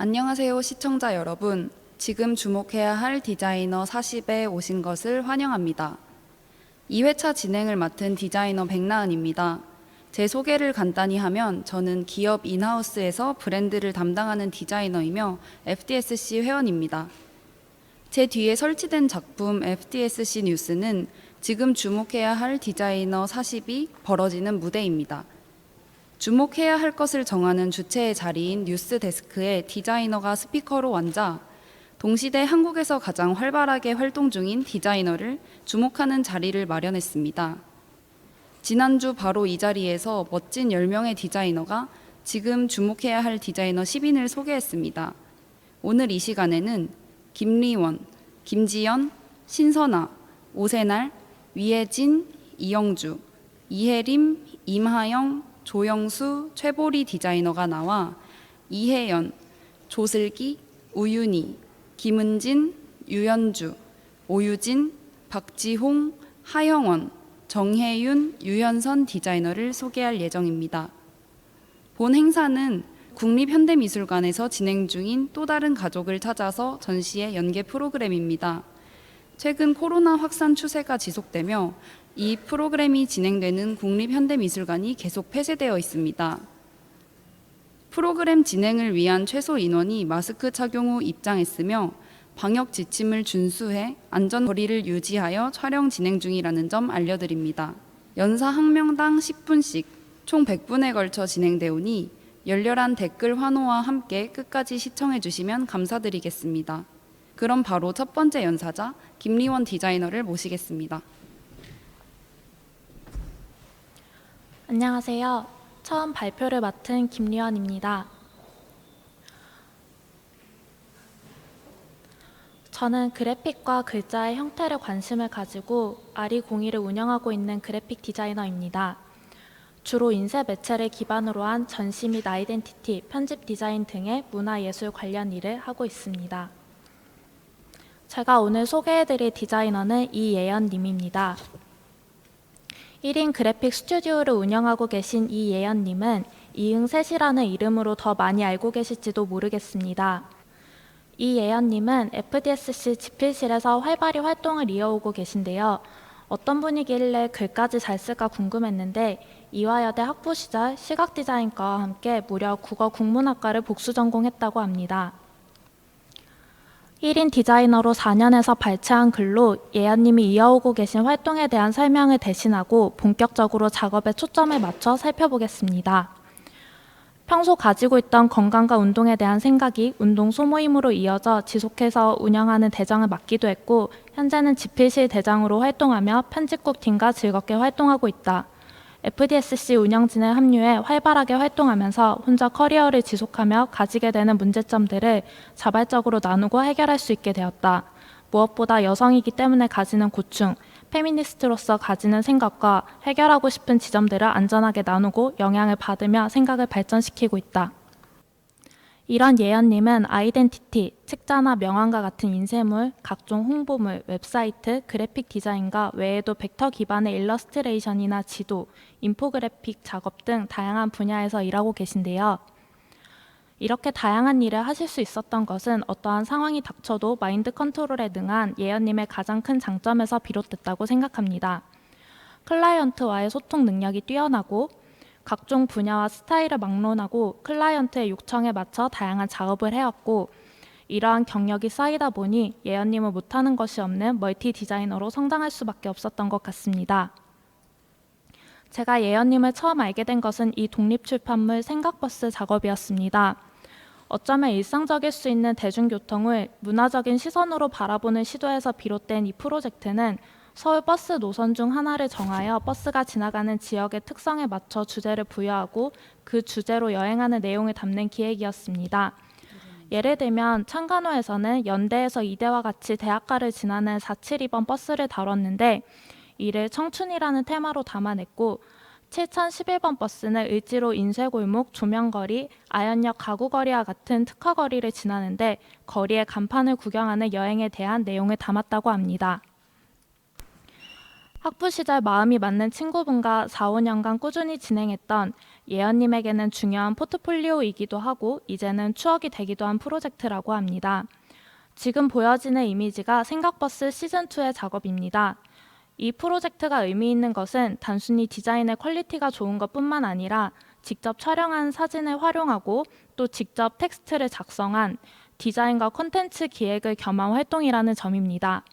안녕하세요, 시청자 여러분. 지금 주목해야 할 디자이너 40에 오신 것을 환영합니다. 2회차 진행을 맡은 디자이너 백나은입니다. 제 소개를 간단히 하면 저는 기업 인하우스에서 브랜드를 담당하는 디자이너이며 FDSC 회원입니다. 제 뒤에 설치된 작품 FDSC 뉴스는 지금 주목해야 할 디자이너 40이 벌어지는 무대입니다. 주목해야 할 것을 정하는 주체의 자리인 뉴스 데스크에 디자이너가 스피커로 앉아 동시대 한국에서 가장 활발하게 활동 중인 디자이너를 주목하는 자리를 마련했습니다. 지난주 바로 이 자리에서 멋진 10명의 디자이너가 지금 주목해야 할 디자이너 10인을 소개했습니다. 오늘 이 시간에는 김리원, 김지연, 신선아, 오세날, 위혜진, 이영주, 이혜림, 임하영, 조영수, 최보리 디자이너가 나와 이혜연, 조슬기, 우윤희, 김은진, 유연주, 오유진, 박지홍, 하영원, 정혜윤, 유현선 디자이너를 소개할 예정입니다. 본 행사는 국립현대미술관에서 진행 중인 또 다른 가족을 찾아서 전시의 연계 프로그램입니다. 최근 코로나 확산 추세가 지속되며 이 프로그램이 진행되는 국립현대미술관이 계속 폐쇄되어 있습니다. 프로그램 진행을 위한 최소 인원이 마스크 착용 후 입장했으며 방역 지침을 준수해 안전거리를 유지하여 촬영 진행 중이라는 점 알려드립니다. 연사 한 명당 10분씩 총 100분에 걸쳐 진행되오니 열렬한 댓글 환호와 함께 끝까지 시청해 주시면 감사드리겠습니다. 그럼 바로 첫 번째 연사자 김리원 디자이너를 모시겠습니다. 안녕하세요. 처음 발표를 맡은 김리원입니다. 저는 그래픽과 글자의 형태를 관심을 가지고 아리공이를 운영하고 있는 그래픽 디자이너입니다. 주로 인쇄 매체를 기반으로 한 전시 및 아이덴티티, 편집 디자인 등의 문화예술 관련 일을 하고 있습니다. 제가 오늘 소개해드릴 디자이너는 이예연님입니다. 1인 그래픽 스튜디오를 운영하고 계신 이예연님은 이응셋이라는 이름으로 더 많이 알고 계실지도 모르겠습니다. 이예연님은 FDSC 집필실에서 활발히 활동을 이어오고 계신데요. 어떤 분이길래 글까지 잘 쓸까 궁금했는데 이화여대 학부 시절 시각디자인과와 함께 무려 국어 국문학과를 복수 전공했다고 합니다. 1인 디자이너로 4년에서 발췌한 글로 예연님이 이어오고 계신 활동에 대한 설명을 대신하고 본격적으로 작업에 초점을 맞춰 살펴보겠습니다. 평소 가지고 있던 건강과 운동에 대한 생각이 운동 소모임으로 이어져 지속해서 운영하는 대장을 맡기도 했고 현재는 집필실 대장으로 활동하며 편집국 팀과 즐겁게 활동하고 있다. FDSC 운영진에 합류해 활발하게 활동하면서 혼자 커리어를 지속하며 가지게 되는 문제점들을 자발적으로 나누고 해결할 수 있게 되었다. 무엇보다 여성이기 때문에 가지는 고충, 페미니스트로서 가지는 생각과 해결하고 싶은 지점들을 안전하게 나누고 영향을 받으며 생각을 발전시키고 있다. 이런 예연님은 아이덴티티, 책자나 명함과 같은 인쇄물, 각종 홍보물, 웹사이트, 그래픽 디자인과 외에도 벡터 기반의 일러스트레이션이나 지도, 인포그래픽 작업 등 다양한 분야에서 일하고 계신데요. 이렇게 다양한 일을 하실 수 있었던 것은 어떠한 상황이 닥쳐도 마인드 컨트롤에 능한 예연님의 가장 큰 장점에서 비롯됐다고 생각합니다. 클라이언트와의 소통 능력이 뛰어나고 각종 분야와 스타일을 막론하고 클라이언트의 요청에 맞춰 다양한 작업을 해왔고 이러한 경력이 쌓이다 보니 예연님은 못하는 것이 없는 멀티 디자이너로 성장할 수밖에 없었던 것 같습니다. 제가 예연님을 처음 알게 된 것은 이 독립출판물 생각버스 작업이었습니다. 어쩌면 일상적일 수 있는 대중교통을 문화적인 시선으로 바라보는 시도에서 비롯된 이 프로젝트는 서울 버스 노선 중 하나를 정하여 버스가 지나가는 지역의 특성에 맞춰 주제를 부여하고 그 주제로 여행하는 내용을 담는 기획이었습니다. 예를 들면 창간호에서는 연대에서 이대와 같이 대학가를 지나는 472번 버스를 다뤘는데 이를 청춘이라는 테마로 담아냈고 7011번 버스는 을지로 인쇄골목, 조명거리, 아현역 가구거리와 같은 특화거리를 지나는데 거리의 간판을 구경하는 여행에 대한 내용을 담았다고 합니다. 학부 시절 마음이 맞는 친구분과 4, 5년간 꾸준히 진행했던 예언님에게는 중요한 포트폴리오이기도 하고 이제는 추억이 되기도 한 프로젝트라고 합니다. 지금 보여지는 이미지가 생각버스 시즌2의 작업입니다. 이 프로젝트가 의미 있는 것은 단순히 디자인의 퀄리티가 좋은 것뿐만 아니라 직접 촬영한 사진을 활용하고 또 직접 텍스트를 작성한 디자인과 콘텐츠 기획을 겸한 활동이라는 점입니다.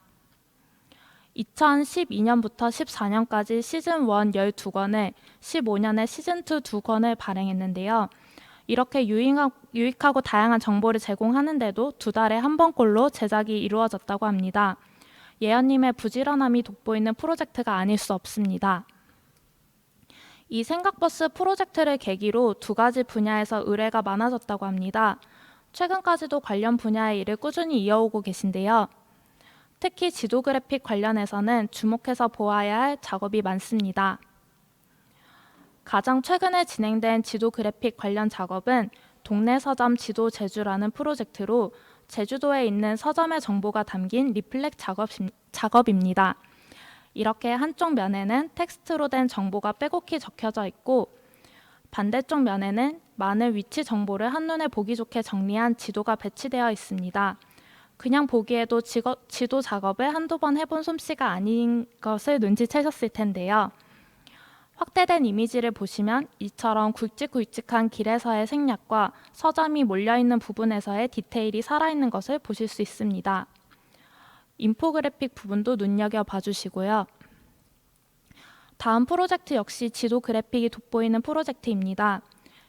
2012년부터 14년까지 시즌1 12권을, 15년에 시즌2 2권을 발행했는데요. 이렇게 유익하고 다양한 정보를 제공하는데도 2달에 한 번꼴로 제작이 이루어졌다고 합니다. 예언님의 부지런함이 돋보이는 프로젝트가 아닐 수 없습니다. 이 생각버스 프로젝트를 계기로 2가지 분야에서 의뢰가 많아졌다고 합니다. 최근까지도 관련 분야의 일을 꾸준히 이어오고 계신데요. 특히 지도 그래픽 관련해서는 주목해서 보아야 할 작업이 많습니다. 가장 최근에 진행된 지도 그래픽 관련 작업은 동네 서점 지도 제주라는 프로젝트로 제주도에 있는 서점의 정보가 담긴 리플렉 작업입니다. 이렇게 한쪽 면에는 텍스트로 된 정보가 빼곡히 적혀져 있고 반대쪽 면에는 많은 위치 정보를 한눈에 보기 좋게 정리한 지도가 배치되어 있습니다. 그냥 보기에도 지도 작업을 한두 번 해본 솜씨가 아닌 것을 눈치채셨을 텐데요. 확대된 이미지를 보시면 이처럼 굵직굵직한 길에서의 생략과 서점이 몰려있는 부분에서의 디테일이 살아있는 것을 보실 수 있습니다. 인포그래픽 부분도 눈여겨봐 주시고요. 다음 프로젝트 역시 지도 그래픽이 돋보이는 프로젝트입니다.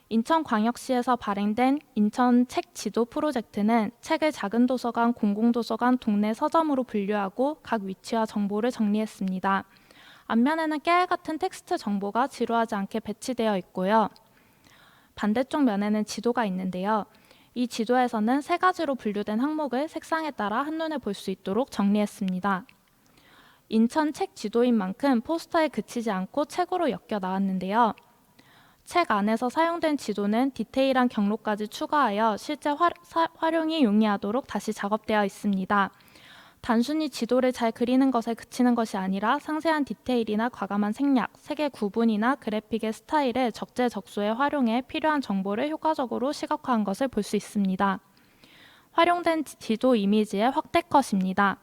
인천광역시에서 발행된 인천 책 지도 프로젝트는 책을 작은 도서관, 공공도서관, 동네 서점으로 분류하고 각 위치와 정보를 정리했습니다. 앞면에는 깨알같은 텍스트 정보가 지루하지 않게 배치되어 있고요. 반대쪽 면에는 지도가 있는데요. 이 지도에서는 3가지로 분류된 항목을 색상에 따라 한눈에 볼 수 있도록 정리했습니다. 인천 책 지도인 만큼 포스터에 그치지 않고 책으로 엮여 나왔는데요. 책 안에서 사용된 지도는 디테일한 경로까지 추가하여 실제 활용이 용이하도록 다시 작업되어 있습니다. 단순히 지도를 잘 그리는 것에 그치는 것이 아니라 상세한 디테일이나 과감한 생략, 색의 구분이나 그래픽의 스타일을 적재적소에 활용해 필요한 정보를 효과적으로 시각화한 것을 볼 수 있습니다. 활용된 지도 이미지의 확대컷입니다.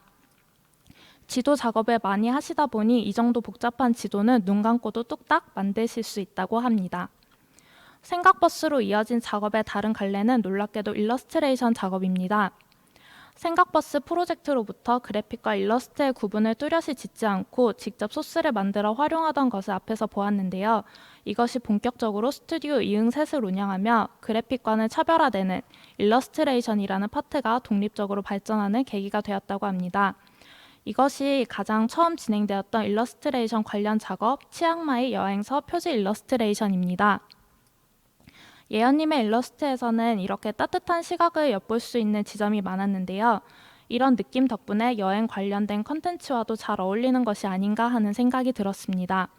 지도 작업을 많이 하시다 보니 이 정도 복잡한 지도는 눈 감고도 뚝딱 만드실 수 있다고 합니다. 생각버스로 이어진 작업의 다른 갈래는 놀랍게도 일러스트레이션 작업입니다. 생각버스 프로젝트로부터 그래픽과 일러스트의 구분을 뚜렷이 짓지 않고 직접 소스를 만들어 활용하던 것을 앞에서 보았는데요. 이것이 본격적으로 스튜디오 이응셋을 운영하며 그래픽과는 차별화되는 일러스트레이션이라는 파트가 독립적으로 발전하는 계기가 되었다고 합니다. 이것이 가장 처음 진행되었던 일러스트레이션 관련 작업, 치앙마이 여행서 표지 일러스트레이션입니다. 예언님의 일러스트에서는 이렇게 따뜻한 시각을 엿볼 수 있는 지점이 많았는데요. 이런 느낌 덕분에 여행 관련된 컨텐츠와도 잘 어울리는 것이 아닌가 하는 생각이 들었습니다.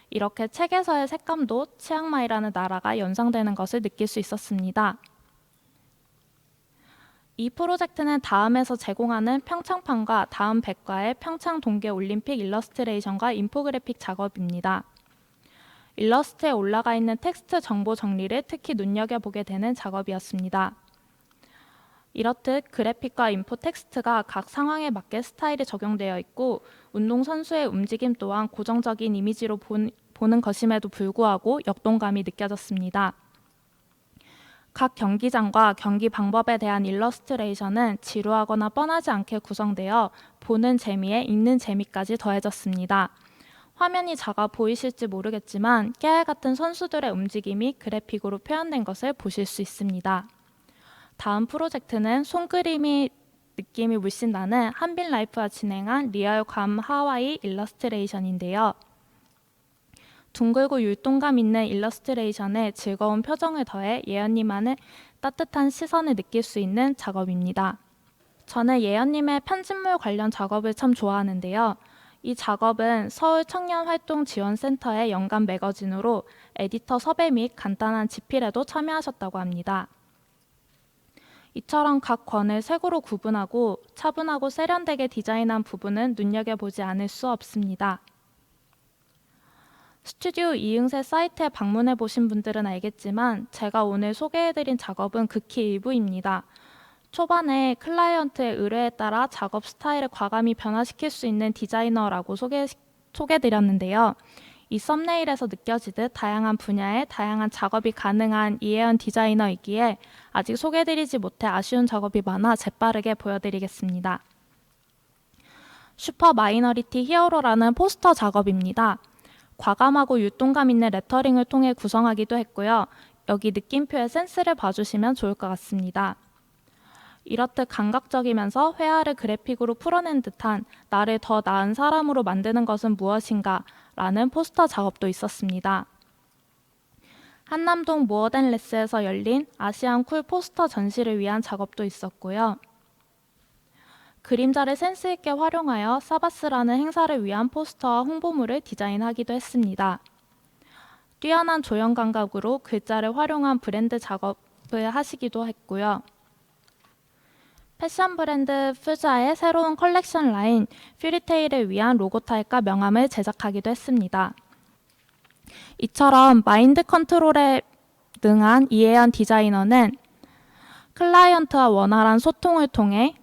이렇게 책에서의 색감도 치앙마이라는 나라가 연상되는 것을 느낄 수 있었습니다. 이 프로젝트는 다음에서 제공하는 평창판과 다음 백과의 평창 동계올림픽 일러스트레이션과 인포그래픽 작업입니다. 일러스트에 올라가 있는 텍스트 정보 정리를 특히 눈여겨보게 되는 작업이었습니다. 이렇듯 그래픽과 인포 텍스트가 각 상황에 맞게 스타일이 적용되어 있고 운동선수의 움직임 또한 고정적인 이미지로 보는 것임에도 불구하고 역동감이 느껴졌습니다. 각 경기장과 경기 방법에 대한 일러스트레이션은 지루하거나 뻔하지 않게 구성되어 보는 재미에 읽는 재미까지 더해졌습니다. 화면이 작아 보이실지 모르겠지만 깨알같은 선수들의 움직임이 그래픽으로 표현된 것을 보실 수 있습니다. 다음 프로젝트는 손그림이 느낌이 물씬 나는 한빈라이프가 진행한 리얼 괌 하와이 일러스트레이션인데요. 둥글고 율동감 있는 일러스트레이션에 즐거운 표정을 더해 예언님만의 따뜻한 시선을 느낄 수 있는 작업입니다. 저는 예언님의 편집물 관련 작업을 참 좋아하는데요. 이 작업은 서울청년활동지원센터의 연간 매거진으로 에디터 섭외 및 간단한 집필에도 참여하셨다고 합니다. 이처럼 각 권을 색으로 구분하고 차분하고 세련되게 디자인한 부분은 눈여겨보지 않을 수 없습니다. 스튜디오 이응새 사이트에 방문해 보신 분들은 알겠지만 제가 오늘 소개해드린 작업은 극히 일부입니다. 초반에 클라이언트의 의뢰에 따라 작업 스타일을 과감히 변화시킬 수 있는 디자이너라고 소개드렸는데요. 이 썸네일에서 느껴지듯 다양한 분야의 다양한 작업이 가능한 이혜연 디자이너이기에 아직 소개드리지 못해 아쉬운 작업이 많아 재빠르게 보여드리겠습니다. 슈퍼 마이너리티 히어로라는 포스터 작업입니다. 과감하고 율동감 있는 레터링을 통해 구성하기도 했고요. 여기 느낌표의 센스를 봐주시면 좋을 것 같습니다. 이렇듯 감각적이면서 회화를 그래픽으로 풀어낸 듯한 나를 더 나은 사람으로 만드는 것은 무엇인가 라는 포스터 작업도 있었습니다. 한남동 모어댄레스에서 열린 아시안 쿨 포스터 전시를 위한 작업도 있었고요. 그림자를 센스 있게 활용하여 사바스라는 행사를 위한 포스터와 홍보물을 디자인하기도 했습니다. 뛰어난 조형 감각으로 글자를 활용한 브랜드 작업을 하시기도 했고요. 패션 브랜드 퓨자의 새로운 컬렉션 라인 퓨리테일을 위한 로고 타입과 명함을 제작하기도 했습니다. 이처럼 마인드 컨트롤에 능한 이혜연 디자이너는 클라이언트와 원활한 소통을 통해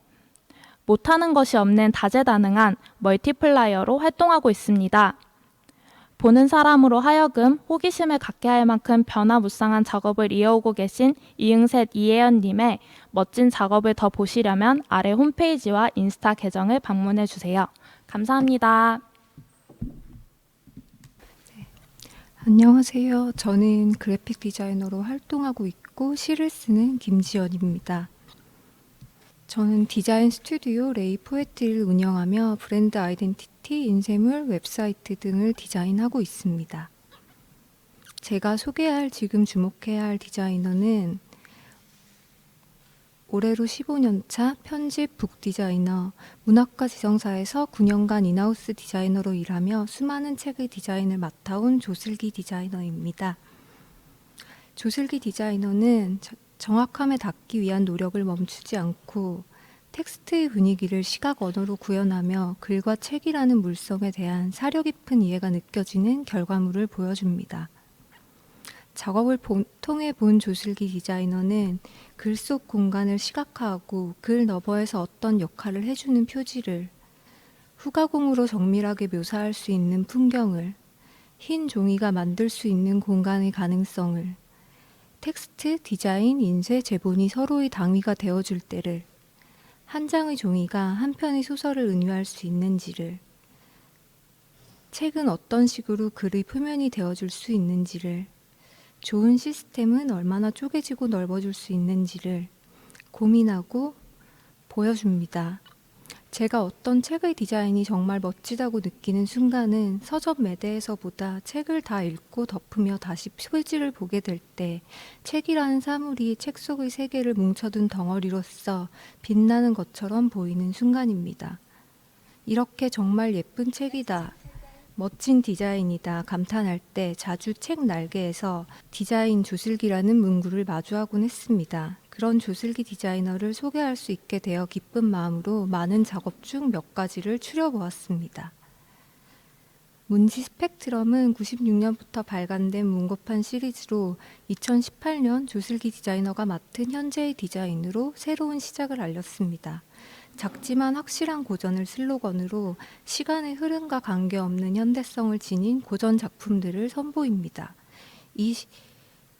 못하는 것이 없는 다재다능한 멀티플라이어로 활동하고 있습니다. 보는 사람으로 하여금 호기심을 갖게 할 만큼 변화무쌍한 작업을 이어오고 계신 이응셋 이혜연님의 멋진 작업을 더 보시려면 아래 홈페이지와 인스타 계정을 방문해 주세요. 감사합니다. 안녕하세요. 저는 그래픽 디자이너로 활동하고 있고 시를 쓰는 김지연입니다. 저는 디자인 스튜디오 레이 포에트리를 운영하며 브랜드 아이덴티티, 인쇄물, 웹사이트 등을 디자인하고 있습니다. 제가 소개할 지금 주목해야 할 디자이너는 올해로 15년차 편집 북 디자이너, 문학과 지성사에서 9년간 인하우스 디자이너로 일하며 수많은 책의 디자인을 맡아온 조슬기 디자이너입니다. 조슬기 디자이너는 정확함에 닿기 위한 노력을 멈추지 않고 텍스트의 분위기를 시각 언어로 구현하며 글과 책이라는 물성에 대한 사려 깊은 이해가 느껴지는 결과물을 보여줍니다. 작업을 통해 본 조슬기 디자이너는 글 속 공간을 시각화하고 글 너머에서 어떤 역할을 해주는 표지를, 후가공으로 정밀하게 묘사할 수 있는 풍경을, 흰 종이가 만들 수 있는 공간의 가능성을, 텍스트, 디자인, 인쇄, 제본이 서로의 당위가 되어줄 때를, 한 장의 종이가 한 편의 소설을 은유할 수 있는지를, 책은 어떤 식으로 글의 표면이 되어줄 수 있는지를, 좋은 시스템은 얼마나 쪼개지고 넓어질 수 있는지를 고민하고 보여줍니다. 제가 어떤 책의 디자인이 정말 멋지다고 느끼는 순간은 서점 매대에서보다 책을 다 읽고 덮으며 다시 표지를 보게 될 때 책이라는 사물이 책 속의 세계를 뭉쳐둔 덩어리로서 빛나는 것처럼 보이는 순간입니다. 이렇게 정말 예쁜 책이다, 멋진 디자인이다 감탄할 때 자주 책 날개에서 디자인 조슬기라는 문구를 마주하곤 했습니다. 그런 조슬기 디자이너를 소개할 수 있게 되어 기쁜 마음으로 많은 작업 중 몇 가지를 추려보았습니다. 문지 스펙트럼은 96년부터 발간된 문고판 시리즈로 2018년 조슬기 디자이너가 맡은 현재의 디자인으로 새로운 시작을 알렸습니다. 작지만 확실한 고전을 슬로건으로 시간의 흐름과 관계없는 현대성을 지닌 고전 작품들을 선보입니다. 이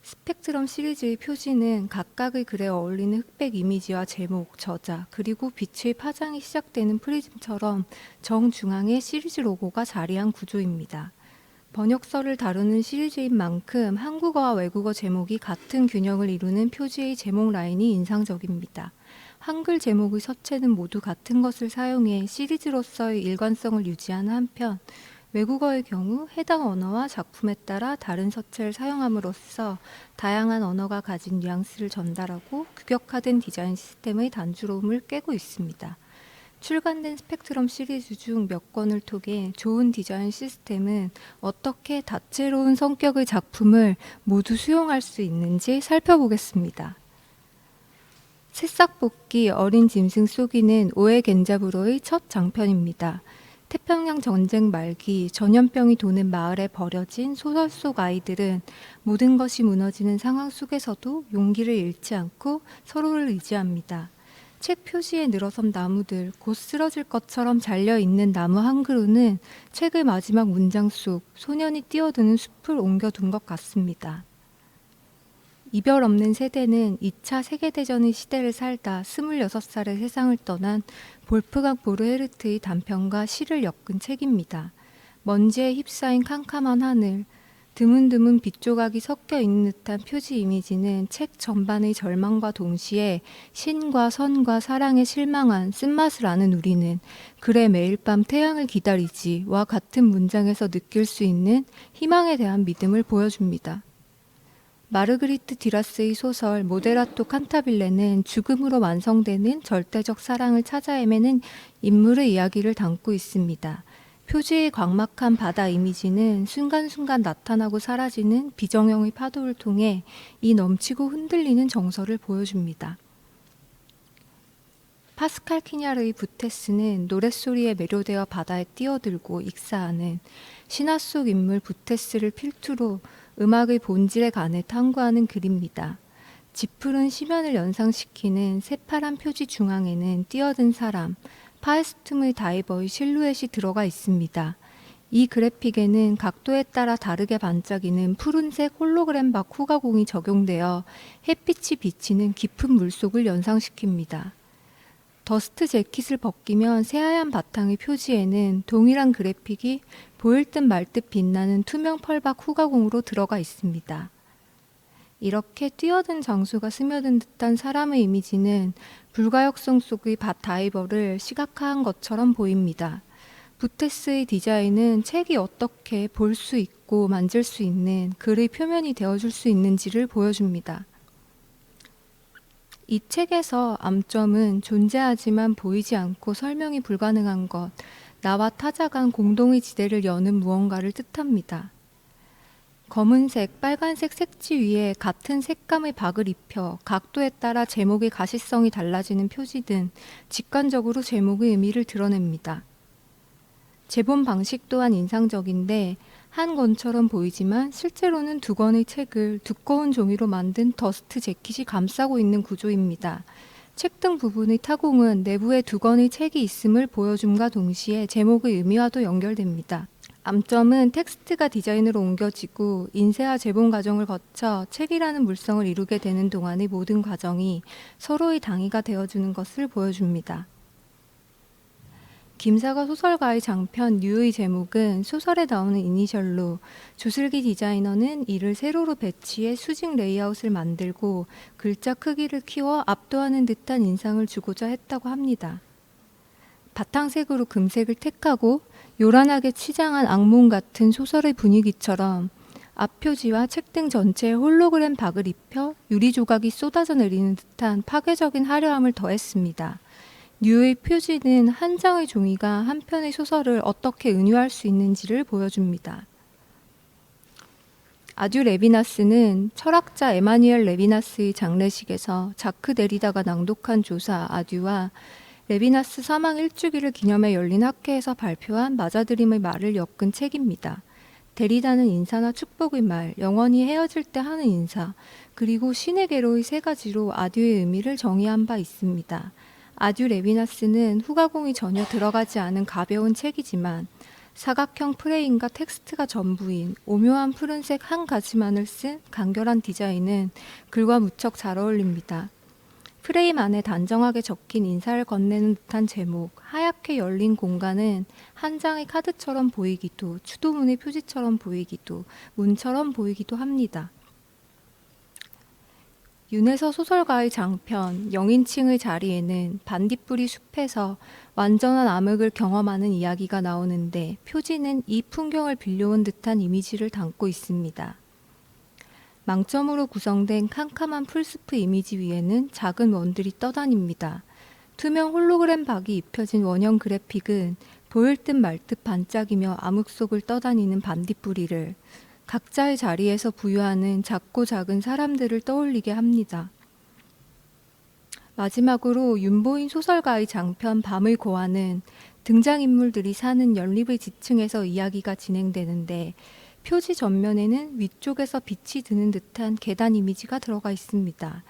스펙트럼 시리즈의 표지는 각각의 글에 어울리는 흑백 이미지와 제목, 저자, 그리고 빛의 파장이 시작되는 프리즘처럼 정중앙에 시리즈 로고가 자리한 구조입니다. 번역서를 다루는 시리즈인 만큼 한국어와 외국어 제목이 같은 균형을 이루는 표지의 제목 라인이 인상적입니다. 한글 제목의 서체는 모두 같은 것을 사용해 시리즈로서의 일관성을 유지하는 한편 외국어의 경우 해당 언어와 작품에 따라 다른 서체를 사용함으로써 다양한 언어가 가진 뉘앙스를 전달하고 규격화된 디자인 시스템의 단조로움을 깨고 있습니다. 출간된 스펙트럼 시리즈 중 몇 권을 통해 좋은 디자인 시스템은 어떻게 다채로운 성격의 작품을 모두 수용할 수 있는지 살펴보겠습니다. 새싹 뽑기 어린 짐승 쏘기는 오에 겐자부로의 첫 장편입니다. 태평양 전쟁 말기 전염병이 도는 마을에 버려진 소설 속 아이들은 모든 것이 무너지는 상황 속에서도 용기를 잃지 않고 서로를 의지합니다. 책 표지에 늘어선 나무들, 곧 쓰러질 것처럼 잘려있는 나무 한 그루는 책의 마지막 문장 속 소년이 뛰어드는 숲을 옮겨둔 것 같습니다. 이별 없는 세대는 2차 세계대전의 시대를 살다 26살의 세상을 떠난 볼프강 보르헤르트의 단편과 시를 엮은 책입니다. 먼지에 휩싸인 캄캄한 하늘, 드문드문 빛 조각이 섞여 있는 듯한 표지 이미지는 책 전반의 절망과 동시에 신과 선과 사랑에 실망한 쓴맛을 아는 우리는 그래 매일 밤 태양을 기다리지와 같은 문장에서 느낄 수 있는 희망에 대한 믿음을 보여줍니다. 마르그리트 듀라스의 소설 모데라토 칸타빌레는 죽음으로 완성되는 절대적 사랑을 찾아 헤매는 인물의 이야기를 담고 있습니다. 표지의 광막한 바다 이미지는 순간순간 나타나고 사라지는 비정형의 파도를 통해 이 넘치고 흔들리는 정서를 보여줍니다. 파스칼 키냐르의 부테스는 노랫소리에 매료되어 바다에 뛰어들고 익사하는 신화 속 인물 부테스를 필두로 음악의 본질에 관해 탐구하는 글입니다. 짙푸른 시면을 연상시키는 새파란 표지 중앙에는 뛰어든 사람, 파에스툼의 다이버의 실루엣이 들어가 있습니다. 이 그래픽에는 각도에 따라 다르게 반짝이는 푸른색 홀로그램 박 후가공이 적용되어 햇빛이 비치는 깊은 물속을 연상시킵니다. 더스트 재킷을 벗기면 새하얀 바탕의 표지에는 동일한 그래픽이 보일 듯 말 듯 빛나는 투명 펄박 후가공으로 들어가 있습니다. 이렇게 뛰어든 장수가 스며든 듯한 사람의 이미지는 불가역성 속의 밭 다이버를 시각화한 것처럼 보입니다. 부테스의 디자인은 책이 어떻게 볼 수 있고 만질 수 있는 글의 표면이 되어줄 수 있는지를 보여줍니다. 이 책에서 암점은 존재하지만 보이지 않고 설명이 불가능한 것, 나와 타자 간 공동의 지대를 여는 무언가를 뜻합니다. 검은색, 빨간색 색지 위에 같은 색감의 박을 입혀 각도에 따라 제목의 가시성이 달라지는 표지 등 직관적으로 제목의 의미를 드러냅니다. 제본 방식 또한 인상적인데 한 권처럼 보이지만 실제로는 두 권의 책을 두꺼운 종이로 만든 더스트 재킷이 감싸고 있는 구조입니다. 책등 부분의 타공은 내부에 두 권의 책이 있음을 보여줌과 동시에 제목의 의미와도 연결됩니다. 암점은 텍스트가 디자인으로 옮겨지고 인쇄와 재본 과정을 거쳐 책이라는 물성을 이루게 되는 동안의 모든 과정이 서로의 당위가 되어주는 것을 보여줍니다. 김사과 소설가의 장편 뉴의 제목은 소설에 나오는 이니셜로 조슬기 디자이너는 이를 세로로 배치해 수직 레이아웃을 만들고 글자 크기를 키워 압도하는 듯한 인상을 주고자 했다고 합니다. 바탕색으로 금색을 택하고 요란하게 치장한 악몽 같은 소설의 분위기처럼 앞표지와 책등 전체에 홀로그램 박을 입혀 유리 조각이 쏟아져 내리는 듯한 파괴적인 화려함을 더했습니다. 뉴의 표지는 한 장의 종이가 한 편의 소설을 어떻게 은유할 수 있는지를 보여줍니다. 아듀 레비나스는 철학자 에마뉘엘 레비나스의 장례식에서 자크 데리다가 낭독한 조사 아듀와 레비나스 사망 1주기를 기념해 열린 학회에서 발표한 맞아들임의 말을 엮은 책입니다. 데리다는 인사나 축복의 말, 영원히 헤어질 때 하는 인사, 그리고 신에게로의 세 가지로 아듀의 의미를 정의한 바 있습니다. 아듀 레비나스는 후가공이 전혀 들어가지 않은 가벼운 책이지만 사각형 프레임과 텍스트가 전부인 오묘한 푸른색 한 가지만을 쓴 간결한 디자인은 글과 무척 잘 어울립니다. 프레임 안에 단정하게 적힌 인사를 건네는 듯한 제목, 하얗게 열린 공간은 한 장의 카드처럼 보이기도, 추도문의 표지처럼 보이기도, 문처럼 보이기도 합니다. 윤혜서 소설가의 장편 영인칭의 자리에는 반딧불이 숲에서 완전한 암흑을 경험하는 이야기가 나오는데 표지는 이 풍경을 빌려온 듯한 이미지를 담고 있습니다. 망점으로 구성된 캄캄한 풀숲의 이미지 위에는 작은 원들이 떠다닙니다. 투명 홀로그램 박이 입혀진 원형 그래픽은 보일 듯 말 듯 반짝이며 암흑 속을 떠다니는 반딧불이를 각자의 자리에서 부유하는 작고 작은 사람들을 떠올리게 합니다. 마지막으로 윤보인 소설가의 장편 밤의 고아는 등장인물들이 사는 연립의 지층에서 이야기가 진행되는데 표지 전면에는 위쪽에서 빛이 드는 듯한 계단 이미지가 들어가 있습니다.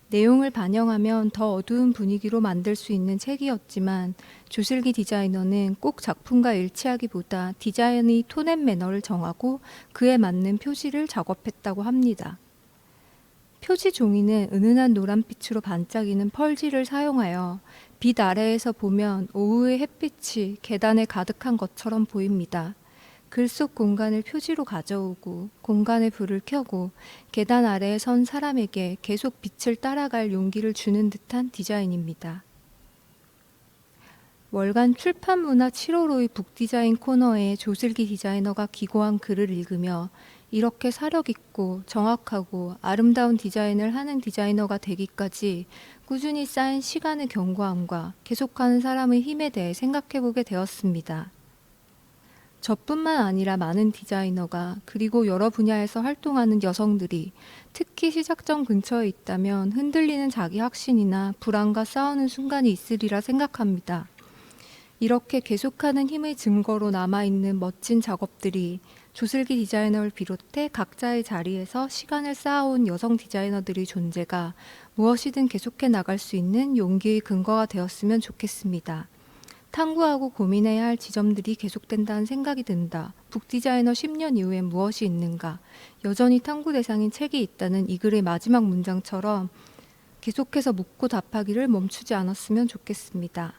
내용을 반영하면 더 어두운 분위기로 만들 수 있는 책이었지만 조슬기 디자이너는 꼭 작품과 일치하기보다 디자인의 톤 앤 매너를 정하고 그에 맞는 표지를 작업했다고 합니다. 표지 종이는 은은한 노란빛으로 반짝이는 펄지를 사용하여 빛 아래에서 보면 오후의 햇빛이 계단에 가득한 것처럼 보입니다. 글 속 공간을 표지로 가져오고 공간에 불을 켜고 계단 아래에 선 사람에게 계속 빛을 따라갈 용기를 주는 듯한 디자인입니다. 월간 출판문화 7월호의 북디자인 코너에 조슬기 디자이너가 기고한 글을 읽으며 이렇게 사력있고 정확하고 아름다운 디자인을 하는 디자이너가 되기까지 꾸준히 쌓인 시간의 견고함과 계속하는 사람의 힘에 대해 생각해보게 되었습니다. 저뿐만 아니라 많은 디자이너가 그리고 여러 분야에서 활동하는 여성들이 특히 시작점 근처에 있다면 흔들리는 자기 확신이나 불안과 싸우는 순간이 있으리라 생각합니다. 이렇게 계속하는 힘의 증거로 남아있는 멋진 작업들이 조슬기 디자이너를 비롯해 각자의 자리에서 시간을 쌓아온 여성 디자이너들의 존재가 무엇이든 계속해 나갈 수 있는 용기의 근거가 되었으면 좋겠습니다. 탐구하고 고민해야 할 지점들이 계속된다는 생각이 든다. 북디자이너 10년 이후엔 무엇이 있는가? 여전히 탐구 대상인 책이 있다는 이 글의 마지막 문장처럼 계속해서 묻고 답하기를 멈추지 않았으면 좋겠습니다.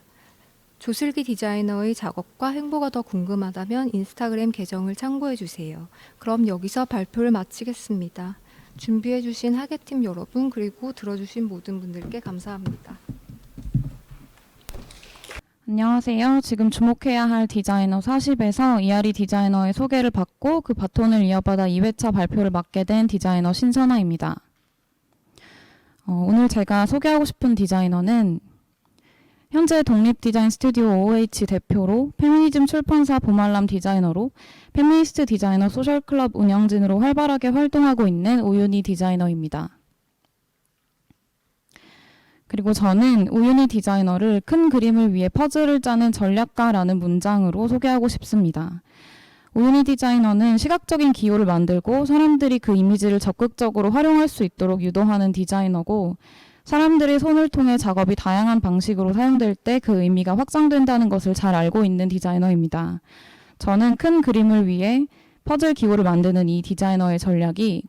조슬기 디자이너의 작업과 행보가 더 궁금하다면 인스타그램 계정을 참고해 주세요. 그럼 여기서 발표를 마치겠습니다. 준비해 주신 학예팀 여러분 그리고 들어주신 모든 분들께 감사합니다. 안녕하세요. 지금 주목해야 할 디자이너 40에서 이하리 디자이너의 소개를 받고 그 바톤을 이어받아 2회차 발표를 맡게 된 디자이너 신선아입니다. 오늘 제가 소개하고 싶은 디자이너는 현재 독립디자인 스튜디오 OH 대표로 페미니즘 출판사 보말람 디자이너로 페미니스트 디자이너 소셜클럽 운영진으로 활발하게 활동하고 있는 오윤희 디자이너입니다. 그리고 저는 오윤희 디자이너를 큰 그림을 위해 퍼즐을 짜는 전략가라는 문장으로 소개하고 싶습니다. 오윤희 디자이너는 시각적인 기호를 만들고 사람들이 그 이미지를 적극적으로 활용할 수 있도록 유도하는 디자이너고 사람들의 손을 통해 작업이 다양한 방식으로 사용될 때 그 의미가 확장된다는 것을 잘 알고 있는 디자이너입니다. 저는 큰 그림을 위해 퍼즐 기호를 만드는 이 디자이너의 전략이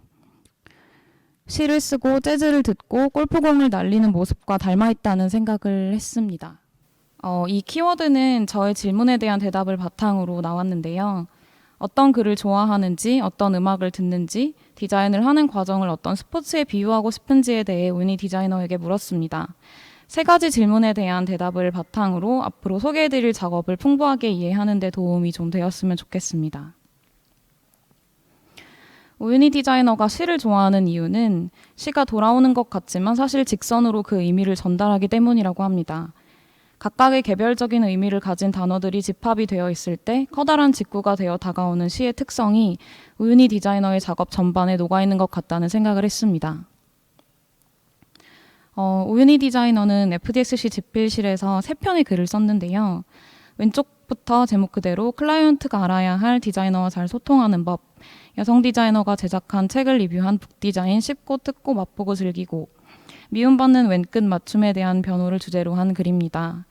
시를 쓰고 재즈를 듣고 골프공을 날리는 모습과 닮아있다는 생각을 했습니다. 이 키워드는 저의 질문에 대한 대답을 바탕으로 나왔는데요. 어떤 글을 좋아하는지, 어떤 음악을 듣는지, 디자인을 하는 과정을 어떤 스포츠에 비유하고 싶은지에 대해 오윤희 디자이너에게 물었습니다. 세 가지 질문에 대한 대답을 바탕으로 앞으로 소개해드릴 작업을 풍부하게 이해하는 데 도움이 좀 되었으면 좋겠습니다. 오윤희 디자이너가 시를 좋아하는 이유는 시가 돌아오는 것 같지만 사실 직선으로 그 의미를 전달하기 때문이라고 합니다. 각각의 개별적인 의미를 가진 단어들이 집합이 되어 있을 때 커다란 직구가 되어 다가오는 시의 특성이 오윤희 디자이너의 작업 전반에 녹아있는 것 같다는 생각을 했습니다. 오윤희 디자이너는 FDSC 집필실에서 3편의 글을 썼는데요. 왼쪽부터 제목 그대로 클라이언트가 알아야 할 디자이너와 잘 소통하는 법, 여성 디자이너가 제작한 책을 리뷰한 북디자인 씹고 뜯고 맛보고 즐기고, 미움받는 왼끝 맞춤에 대한 변호를 주제로 한 글입니다.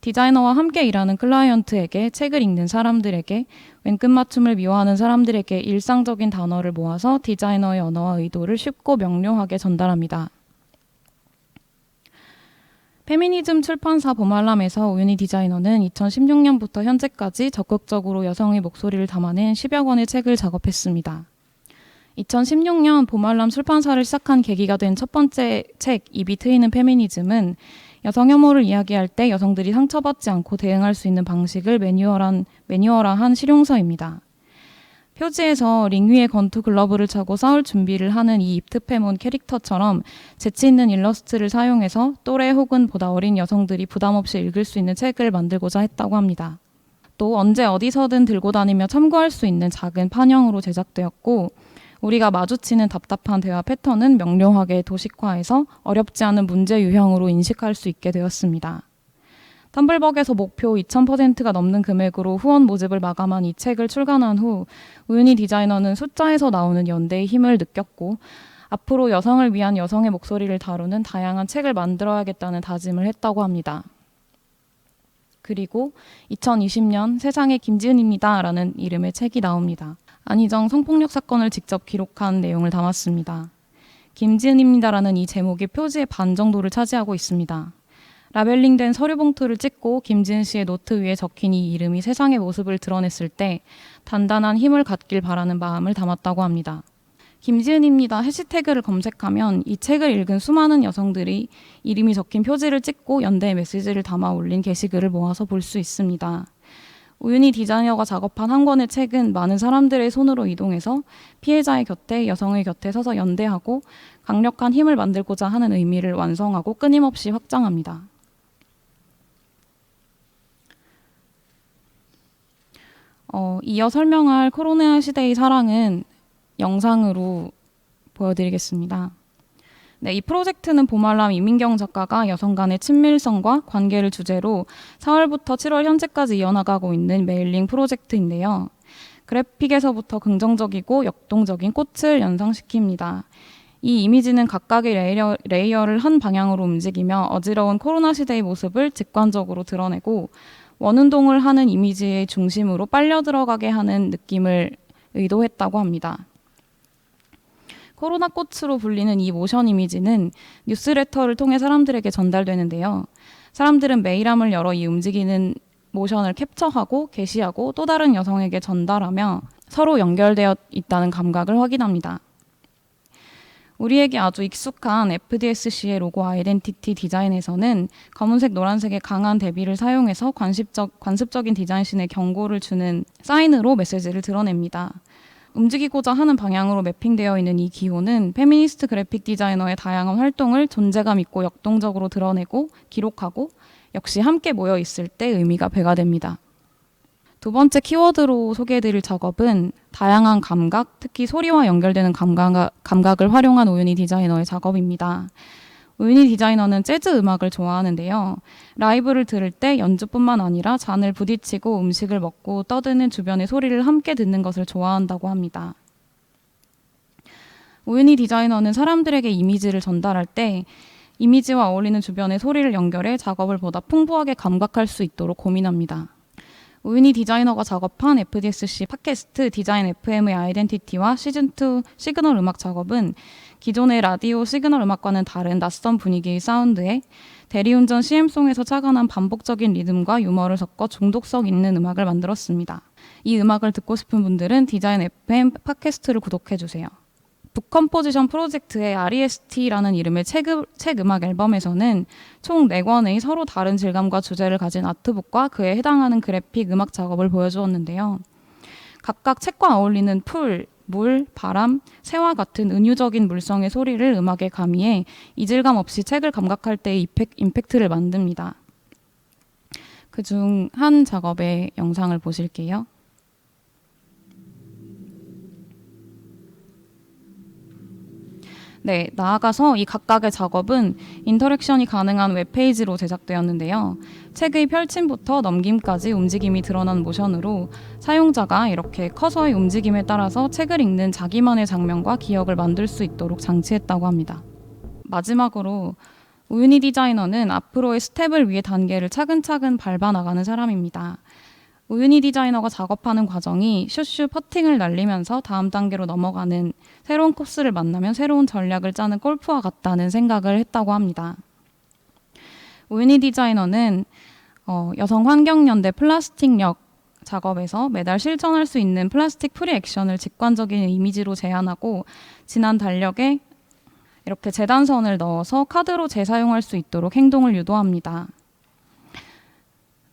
디자이너와 함께 일하는 클라이언트에게, 책을 읽는 사람들에게, 왼끝 맞춤을 미워하는 사람들에게 일상적인 단어를 모아서 디자이너의 언어와 의도를 쉽고 명료하게 전달합니다. 페미니즘 출판사 보말람에서 오윤희 디자이너는 2016년부터 현재까지 적극적으로 여성의 목소리를 담아낸 10여 권의 책을 작업했습니다. 2016년 보말람 출판사를 시작한 계기가 된 첫 번째 책 입이 트이는 페미니즘은 여성 혐오를 이야기할 때 여성들이 상처받지 않고 대응할 수 있는 방식을 매뉴얼화한 실용서입니다. 표지에서 링 위에 권투 글러브를 차고 싸울 준비를 하는 이 입트페몬 캐릭터처럼 재치 있는 일러스트를 사용해서 또래 혹은 보다 어린 여성들이 부담 없이 읽을 수 있는 책을 만들고자 했다고 합니다. 또 언제 어디서든 들고 다니며 참고할 수 있는 작은 판형으로 제작되었고 우리가 마주치는 답답한 대화 패턴은 명료하게 도식화해서 어렵지 않은 문제 유형으로 인식할 수 있게 되었습니다. 텀블벅에서 목표 2000%가 넘는 금액으로 후원 모집을 마감한 이 책을 출간한 후 우윤희 디자이너는 숫자에서 나오는 연대의 힘을 느꼈고 앞으로 여성을 위한 여성의 목소리를 다루는 다양한 책을 만들어야겠다는 다짐을 했다고 합니다. 그리고 2020년 세상에 김지은입니다 라는 이름의 책이 나옵니다. 안희정 성폭력 사건을 직접 기록한 내용을 담았습니다. 김지은입니다라는 이 제목이 표지의 반 정도를 차지하고 있습니다. 라벨링된 서류 봉투를 찍고 김지은 씨의 노트 위에 적힌 이 이름이 세상의 모습을 드러냈을 때 단단한 힘을 갖길 바라는 마음을 담았다고 합니다. 김지은입니다 해시태그를 검색하면 이 책을 읽은 수많은 여성들이 이름이 적힌 표지를 찍고 연대의 메시지를 담아 올린 게시글을 모아서 볼 수 있습니다. 우윤희 디자이너가 작업한 한 권의 책은 많은 사람들의 손으로 이동해서 피해자의 곁에 여성의 곁에 서서 연대하고 강력한 힘을 만들고자 하는 의미를 완성하고 끊임없이 확장합니다. 이어 설명할 코로나 시대의 사랑은 영상으로 보여드리겠습니다. 네, 이 프로젝트는 보말람 이민경 작가가 여성 간의 친밀성과 관계를 주제로 4월부터 7월 현재까지 이어나가고 있는 메일링 프로젝트인데요. 그래픽에서부터 긍정적이고 역동적인 꽃을 연상시킵니다. 이 이미지는 각각의 레이어를 한 방향으로 움직이며 어지러운 코로나 시대의 모습을 직관적으로 드러내고 원운동을 하는 이미지의 중심으로 빨려 들어가게 하는 느낌을 의도했다고 합니다. 코로나 꽃으로 불리는 이 모션 이미지는 뉴스레터를 통해 사람들에게 전달되는데요. 사람들은 메일함을 열어 이 움직이는 모션을 캡처하고 게시하고 또 다른 여성에게 전달하며 서로 연결되어 있다는 감각을 확인합니다. 우리에게 아주 익숙한 FDSC의 로고 아이덴티티 디자인에서는 검은색, 노란색의 강한 대비를 사용해서 관습적인 디자인신의 경고를 주는 사인으로 메시지를 드러냅니다. 움직이고자 하는 방향으로 매핑되어 있는 이 기호는 페미니스트 그래픽 디자이너의 다양한 활동을 존재감 있고 역동적으로 드러내고 기록하고 역시 함께 모여 있을 때 의미가 배가 됩니다. 두 번째 키워드로 소개해드릴 작업은 다양한 감각, 특히 소리와 연결되는 감각을 활용한 우윤희 디자이너의 작업입니다. 우윤희 디자이너는 재즈 음악을 좋아하는데요. 라이브를 들을 때 연주뿐만 아니라 잔을 부딪히고 음식을 먹고 떠드는 주변의 소리를 함께 듣는 것을 좋아한다고 합니다. 우윤희 디자이너는 사람들에게 이미지를 전달할 때 이미지와 어울리는 주변의 소리를 연결해 작업을 보다 풍부하게 감각할 수 있도록 고민합니다. 우윤희 디자이너가 작업한 FDSC 팟캐스트 디자인 FM의 아이덴티티와 시즌2 시그널 음악 작업은 기존의 라디오 시그널 음악과는 다른 낯선 분위기의 사운드에 대리운전 CM송에서 착안한 반복적인 리듬과 유머를 섞어 중독성 있는 음악을 만들었습니다. 이 음악을 듣고 싶은 분들은 디자인 FM 팟캐스트를 구독해주세요. 북컴포지션 프로젝트의 REST라는 이름의 책 음악 앨범에서는 총 4권의 서로 다른 질감과 주제를 가진 아트북과 그에 해당하는 그래픽 음악 작업을 보여주었는데요. 각각 책과 어울리는 풀, 물, 바람, 새와 같은 은유적인 물성의 소리를 음악에 가미해 이질감 없이 책을 감각할 때의 임팩트를 만듭니다. 그중 한 작업의 영상을 보실게요. 네, 나아가서 이 각각의 작업은 인터랙션이 가능한 웹페이지로 제작되었는데요. 책의 펼침부터 넘김까지 움직임이 드러난 모션으로 사용자가 이렇게 커서의 움직임에 따라서 책을 읽는 자기만의 장면과 기억을 만들 수 있도록 장치했다고 합니다. 마지막으로 우윤희 디자이너는 앞으로의 스텝을 위해 단계를 차근차근 밟아 나가는 사람입니다. 우윤희 디자이너가 작업하는 과정이 슈슈 퍼팅을 날리면서 다음 단계로 넘어가는 새로운 코스를 만나면 새로운 전략을 짜는 골프와 같다는 생각을 했다고 합니다. 우윤희 디자이너는 여성환경연대 플라스틱역 작업에서 매달 실천할 수 있는 플라스틱 프리 액션을 직관적인 이미지로 제안하고 지난 달력에 이렇게 재단선을 넣어서 카드로 재사용할 수 있도록 행동을 유도합니다.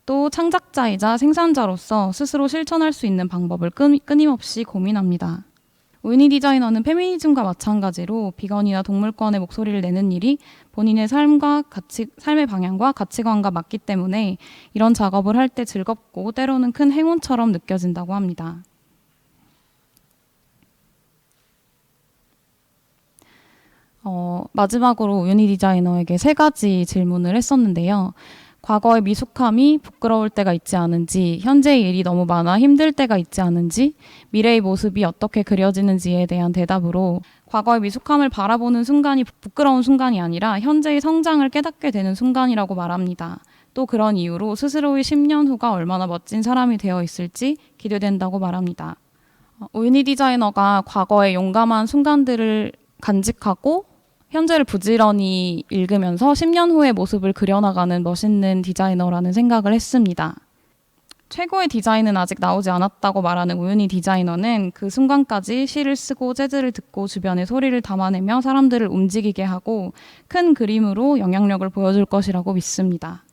또 창작자이자 생산자로서 스스로 실천할 수 있는 방법을 끊임없이 고민합니다. 우윤희 디자이너는 페미니즘과 마찬가지로 비건이나 동물권의 목소리를 내는 일이 본인의 삶의 방향과 가치관과 맞기 때문에 이런 작업을 할 때 즐겁고 때로는 큰 행운처럼 느껴진다고 합니다. 마지막으로 우윤희 디자이너에게 3가지 질문을 했었는데요. 과거의 미숙함이 부끄러울 때가 있지 않은지, 현재의 일이 너무 많아 힘들 때가 있지 않은지, 미래의 모습이 어떻게 그려지는지에 대한 대답으로 과거의 미숙함을 바라보는 순간이 부끄러운 순간이 아니라 현재의 성장을 깨닫게 되는 순간이라고 말합니다. 또 그런 이유로 스스로의 10년 후가 얼마나 멋진 사람이 되어 있을지 기대된다고 말합니다. 우윤희 디자이너가 과거의 용감한 순간들을 간직하고 현재를 부지런히 읽으면서 10년 후의 모습을 그려나가는 멋있는 디자이너라는 생각을 했습니다. 최고의 디자인은 아직 나오지 않았다고 말하는 우윤희 디자이너는 그 순간까지 시를 쓰고 재즈를 듣고 주변의 소리를 담아내며 사람들을 움직이게 하고 큰 그림으로 영향력을 보여줄 것이라고 믿습니다.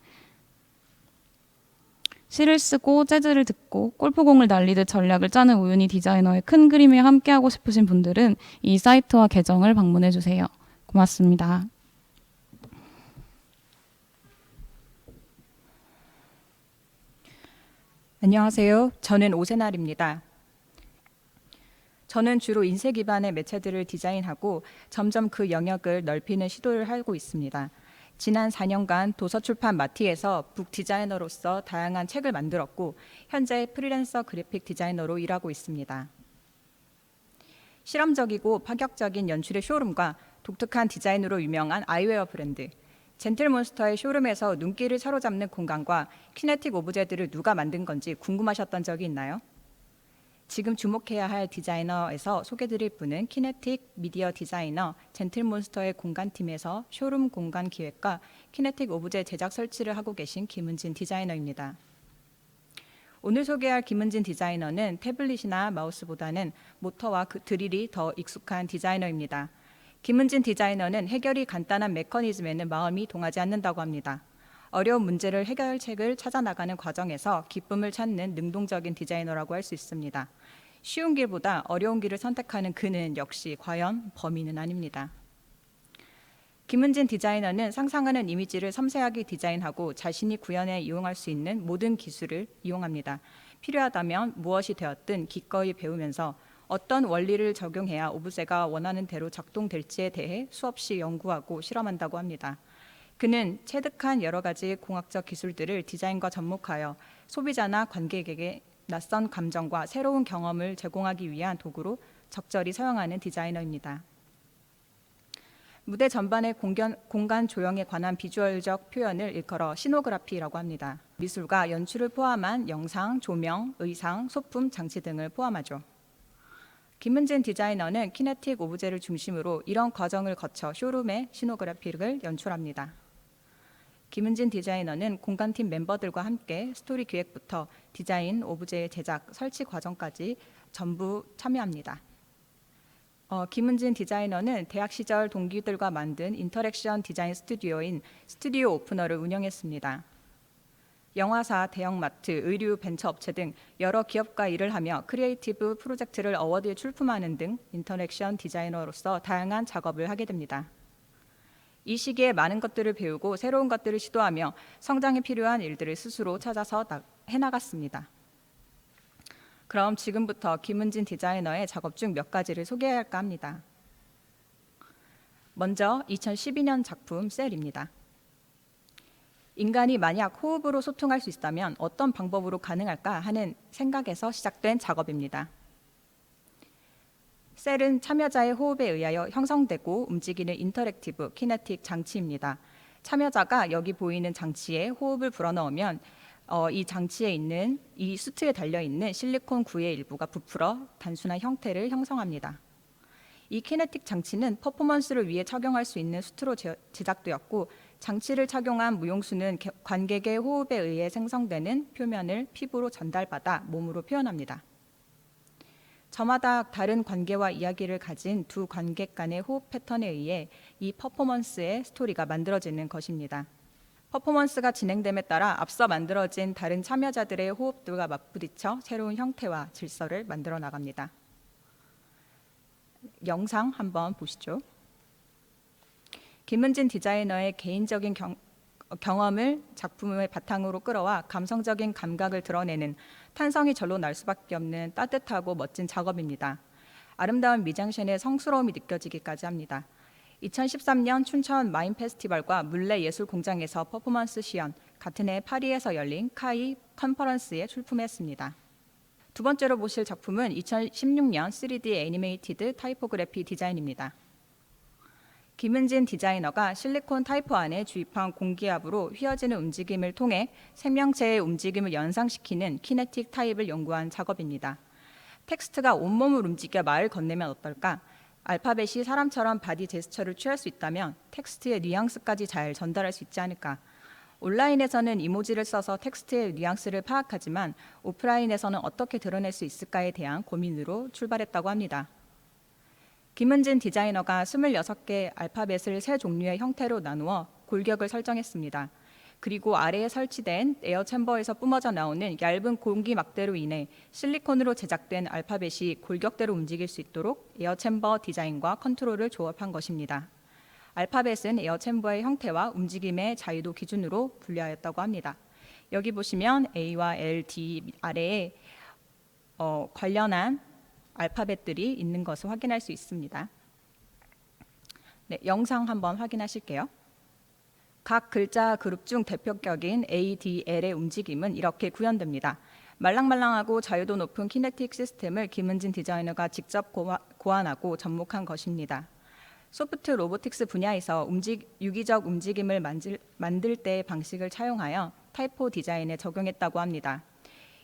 시를 쓰고 재즈를 듣고 골프공을 날리듯 전략을 짜는 우윤희 디자이너의 큰 그림에 함께하고 싶으신 분들은 이 사이트와 계정을 방문해주세요. 고맙습니다. 안녕하세요. 저는 오세날입니다. 저는 주로 인쇄 기반의 매체들을 디자인하고 점점 그 영역을 넓히는 시도를 하고 있습니다. 지난 4년간 도서출판 마티에서 북 디자이너로서 다양한 책을 만들었고 현재 프리랜서 그래픽 디자이너로 일하고 있습니다. 실험적이고 파격적인 연출의 쇼룸과 독특한 디자인으로 유명한 아이웨어 브랜드, 젠틀몬스터의 쇼룸에서 눈길을 사로잡는 공간과 키네틱 오브제들을 누가 만든 건지 궁금하셨던 적이 있나요? 지금 주목해야 할 디자이너에서 소개드릴 분은 키네틱 미디어 디자이너 젠틀몬스터의 공간팀에서 쇼룸 공간 기획과 키네틱 오브제 제작 설치를 하고 계신 김은진 디자이너입니다. 오늘 소개할 김은진 디자이너는 태블릿이나 마우스보다는 모터와 드릴이 더 익숙한 디자이너입니다. 김은진 디자이너는 해결이 간단한 메커니즘에는 마음이 동하지 않는다고 합니다. 어려운 문제를 해결책을 찾아 나가는 과정에서 기쁨을 찾는 능동적인 디자이너라고 할 수 있습니다. 쉬운 길보다 어려운 길을 선택하는 그는 역시 과연 범인은 아닙니다. 김은진 디자이너는 상상하는 이미지를 섬세하게 디자인하고 자신이 구현해 이용할 수 있는 모든 기술을 이용합니다. 필요하다면 무엇이 되었든 기꺼이 배우면서 어떤 원리를 적용해야 오브제가 원하는 대로 작동될지에 대해 수없이 연구하고 실험한다고 합니다. 그는 체득한 여러 가지 공학적 기술들을 디자인과 접목하여 소비자나 관객에게 낯선 감정과 새로운 경험을 제공하기 위한 도구로 적절히 사용하는 디자이너입니다. 무대 전반의 공간 조형에 관한 비주얼적 표현을 일컬어 시노그라피라고 합니다. 미술과 연출을 포함한 영상, 조명, 의상, 소품, 장치 등을 포함하죠. 김은진 디자이너는 키네틱 오브제를 중심으로 이런 과정을 거쳐 쇼룸의 시노그래피를 연출합니다. 김은진 디자이너는 공간팀 멤버들과 함께 스토리 기획부터 디자인, 오브제 제작, 설치 과정까지 전부 참여합니다. 김은진 디자이너는 대학 시절 동기들과 만든 인터랙션 디자인 스튜디오인 스튜디오 오프너를 운영했습니다. 영화사, 대형마트, 의류, 벤처업체 등 여러 기업과 일을 하며 크리에이티브 프로젝트를 어워드에 출품하는 등 인터랙션 디자이너로서 다양한 작업을 하게 됩니다. 이 시기에 많은 것들을 배우고 새로운 것들을 시도하며 성장에 필요한 일들을 스스로 찾아서 해나갔습니다. 그럼 지금부터 김은진 디자이너의 작업 중 몇 가지를 소개해야 할까 합니다. 먼저 2012년 작품 셀입니다. 인간이 만약 호흡으로 소통할 수 있다면 어떤 방법으로 가능할까 하는 생각에서 시작된 작업입니다. 셀은 참여자의 호흡에 의하여 형성되고 움직이는 인터랙티브 키네틱 장치입니다. 참여자가 여기 보이는 장치에 호흡을 불어넣으면 이 장치에 있는 이 수트에 달려있는 실리콘 구의 일부가 부풀어 단순한 형태를 형성합니다. 이 키네틱 장치는 퍼포먼스를 위해 착용할 수 있는 수트로 제작되었고 장치를 착용한 무용수는 관객의 호흡에 의해 생성되는 표면을 피부로 전달받아 몸으로 표현합니다. 저마다 다른 관계와 이야기를 가진 두 관객 간의 호흡 패턴에 의해 이 퍼포먼스의 스토리가 만들어지는 것입니다. 퍼포먼스가 진행됨에 따라 앞서 만들어진 다른 참여자들의 호흡들과 맞부딪혀 새로운 형태와 질서를 만들어 나갑니다. 영상 한번 보시죠. 김은진 디자이너의 개인적인 경험을 작품의 바탕으로 끌어와 감성적인 감각을 드러내는 탄성이 절로 날 수밖에 없는 따뜻하고 멋진 작업입니다. 아름다운 미장센의 성스러움이 느껴지기까지 합니다. 2013년 춘천 마임 페스티벌과 물레 예술공장에서 퍼포먼스 시연, 같은 해 파리에서 열린 카이 컨퍼런스에 출품했습니다. 두 번째로 보실 작품은 2016년 3D 애니메이티드 타이포그래피 디자인입니다. 김은진 디자이너가 실리콘 타이포 안에 주입한 공기압으로 휘어지는 움직임을 통해 생명체의 움직임을 연상시키는 키네틱 타입을 연구한 작업입니다. 텍스트가 온몸을 움직여 말을 건네면 어떨까? 알파벳이 사람처럼 바디 제스처를 취할 수 있다면 텍스트의 뉘앙스까지 잘 전달할 수 있지 않을까? 온라인에서는 이모지를 써서 텍스트의 뉘앙스를 파악하지만 오프라인에서는 어떻게 드러낼 수 있을까에 대한 고민으로 출발했다고 합니다. 김은진 디자이너가 26개 알파벳을 세 종류의 형태로 나누어 골격을 설정했습니다. 그리고 아래에 설치된 에어 챔버에서 뿜어져 나오는 얇은 공기 막대로 인해 실리콘으로 제작된 알파벳이 골격대로 움직일 수 있도록 에어 챔버 디자인과 컨트롤을 조합한 것입니다. 알파벳은 에어 챔버의 형태와 움직임의 자유도 기준으로 분류하였다고 합니다. 여기 보시면 A와 L, D 아래에 관련한 알파벳들이 있는 것을 확인할 수 있습니다. 네, 영상 한번 확인하실게요. 각 글자 그룹 중 대표격인 A, D, L의 움직임은 이렇게 구현됩니다. 말랑말랑하고 자유도 높은 키네틱 시스템을 김은진 디자이너가 직접 고안하고 접목한 것입니다. 소프트 로보틱스 분야에서 유기적 움직임을 만들 때의 방식을 차용하여 타이포 디자인에 적용했다고 합니다.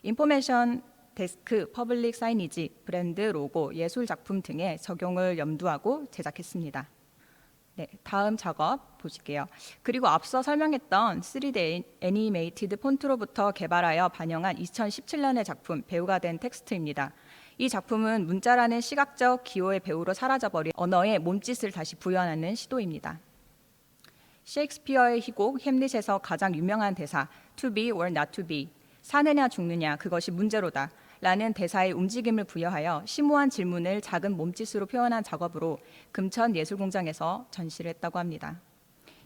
인포메이션 데스크, 퍼블릭 사이니지, 브랜드 로고, 예술 작품 등의 적용을 염두하고 제작했습니다. 네, 다음 작업 보실게요. 그리고 앞서 설명했던 3D 애니메이티드 폰트로부터 개발하여 반영한 2017년의 작품 배우가 된 텍스트입니다. 이 작품은 문자라는 시각적 기호의 배우로 사라져버린 언어의 몸짓을 다시 부여하는 시도입니다. 셰익스피어의 희곡 햄릿에서 가장 유명한 대사 To be or not to be, 사느냐 죽느냐 그것이 문제로다 라는 대사의 움직임을 부여하여 심오한 질문을 작은 몸짓으로 표현한 작업으로 금천예술공장에서 전시를 했다고 합니다.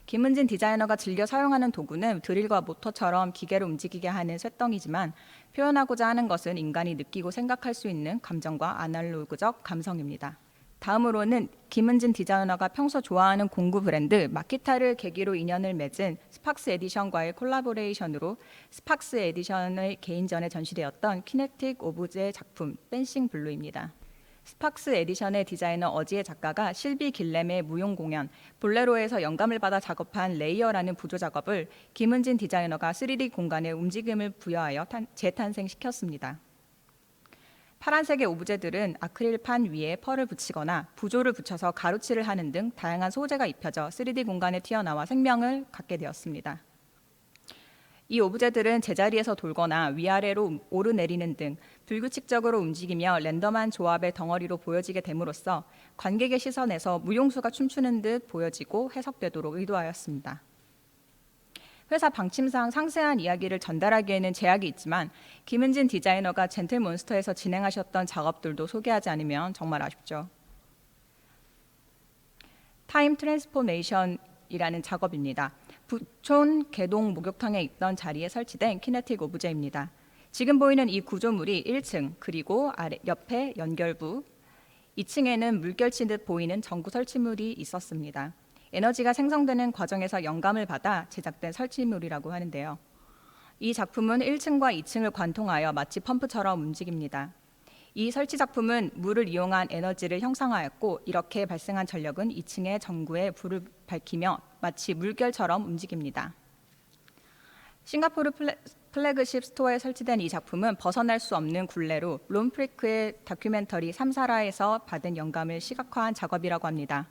김은진 디자이너가 즐겨 사용하는 도구는 드릴과 모터처럼 기계를 움직이게 하는 쇳덩이지만 표현하고자 하는 것은 인간이 느끼고 생각할 수 있는 감정과 아날로그적 감성입니다. 다음으로는 김은진 디자이너가 평소 좋아하는 공구 브랜드 마키타를 계기로 인연을 맺은 스팍스 에디션과의 콜라보레이션으로 스팍스 에디션의 개인전에 전시되었던 키네틱 오브제 작품 댄싱 블루입니다. 스팍스 에디션의 디자이너 어지의 작가가 실비 길렘의 무용 공연 볼레로에서 영감을 받아 작업한 레이어라는 부조 작업을 김은진 디자이너가 3D 공간에 움직임을 부여하여 재탄생시켰습니다. 파란색의 오브제들은 아크릴판 위에 펄을 붙이거나 부조를 붙여서 가루칠을 하는 등 다양한 소재가 입혀져 3D 공간에 튀어나와 생명을 갖게 되었습니다. 이 오브제들은 제자리에서 돌거나 위아래로 오르내리는 등 불규칙적으로 움직이며 랜덤한 조합의 덩어리로 보여지게 됨으로써 관객의 시선에서 무용수가 춤추는 듯 보여지고 해석되도록 의도하였습니다. 회사 방침상 상세한 이야기를 전달하기에는 제약이 있지만 김은진 디자이너가 젠틀몬스터에서 진행하셨던 작업들도 소개하지 않으면 정말 아쉽죠. 타임 트랜스포메이션이라는 작업입니다. 부촌 개동 목욕탕에 있던 자리에 설치된 키네틱 오브제입니다. 지금 보이는 이 구조물이 1층 그리고 옆에 연결부 2층에는 물결친 듯 보이는 전구 설치물이 있었습니다. 에너지가 생성되는 과정에서 영감을 받아 제작된 설치물이라고 하는데요. 이 작품은 1층과 2층을 관통하여 마치 펌프처럼 움직입니다. 이 설치 작품은 물을 이용한 에너지를 형상화했고 이렇게 발생한 전력은 2층의 전구에 불을 밝히며 마치 물결처럼 움직입니다. 싱가포르 플래그십 스토어에 설치된 이 작품은 벗어날 수 없는 굴레로 롬프리크의 다큐멘터리 삼사라에서 받은 영감을 시각화한 작업이라고 합니다.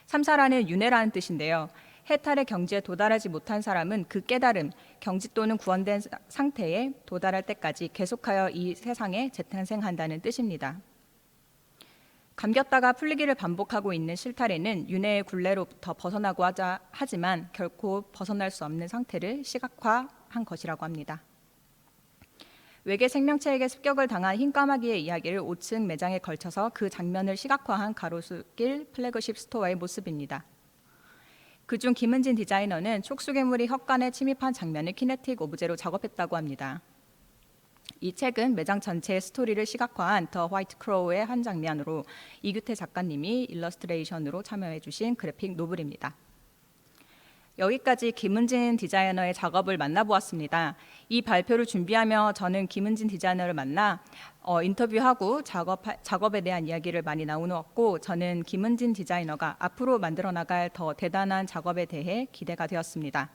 삼사라는 윤회라는 뜻인데요. 해탈의 경지에 도달하지 못한 사람은 그 깨달음, 경지 또는 구원된 상태에 도달할 때까지 계속하여 이 세상에 재탄생한다는 뜻입니다. 감겼다가 풀리기를 반복하고 있는 실타래는 윤회의 굴레로부터 벗어나고 하지만 결코 벗어날 수 없는 상태를 시각화한 것이라고 합니다. 외계 생명체에게 습격을 당한 흰 까마귀의 이야기를 5층 매장에 걸쳐서 그 장면을 시각화한 가로수길 플래그십 스토어의 모습입니다. 그중 김은진 디자이너는 촉수괴물이 헛간에 침입한 장면을 키네틱 오브제로 작업했다고 합니다. 이 책은 매장 전체의 스토리를 시각화한 더 화이트 크로우의 한 장면으로 이규태 작가님이 일러스트레이션으로 참여해 주신 그래픽 노블입니다. 여기까지 김은진 디자이너의 작업을 만나보았습니다. 이 발표를 준비하며 저는 김은진 디자이너를 만나 인터뷰하고 작업에 대한 이야기를 많이 나누었고, 저는 김은진 디자이너가 앞으로 만들어 나갈 더 대단한 작업에 대해 기대가 되었습니다.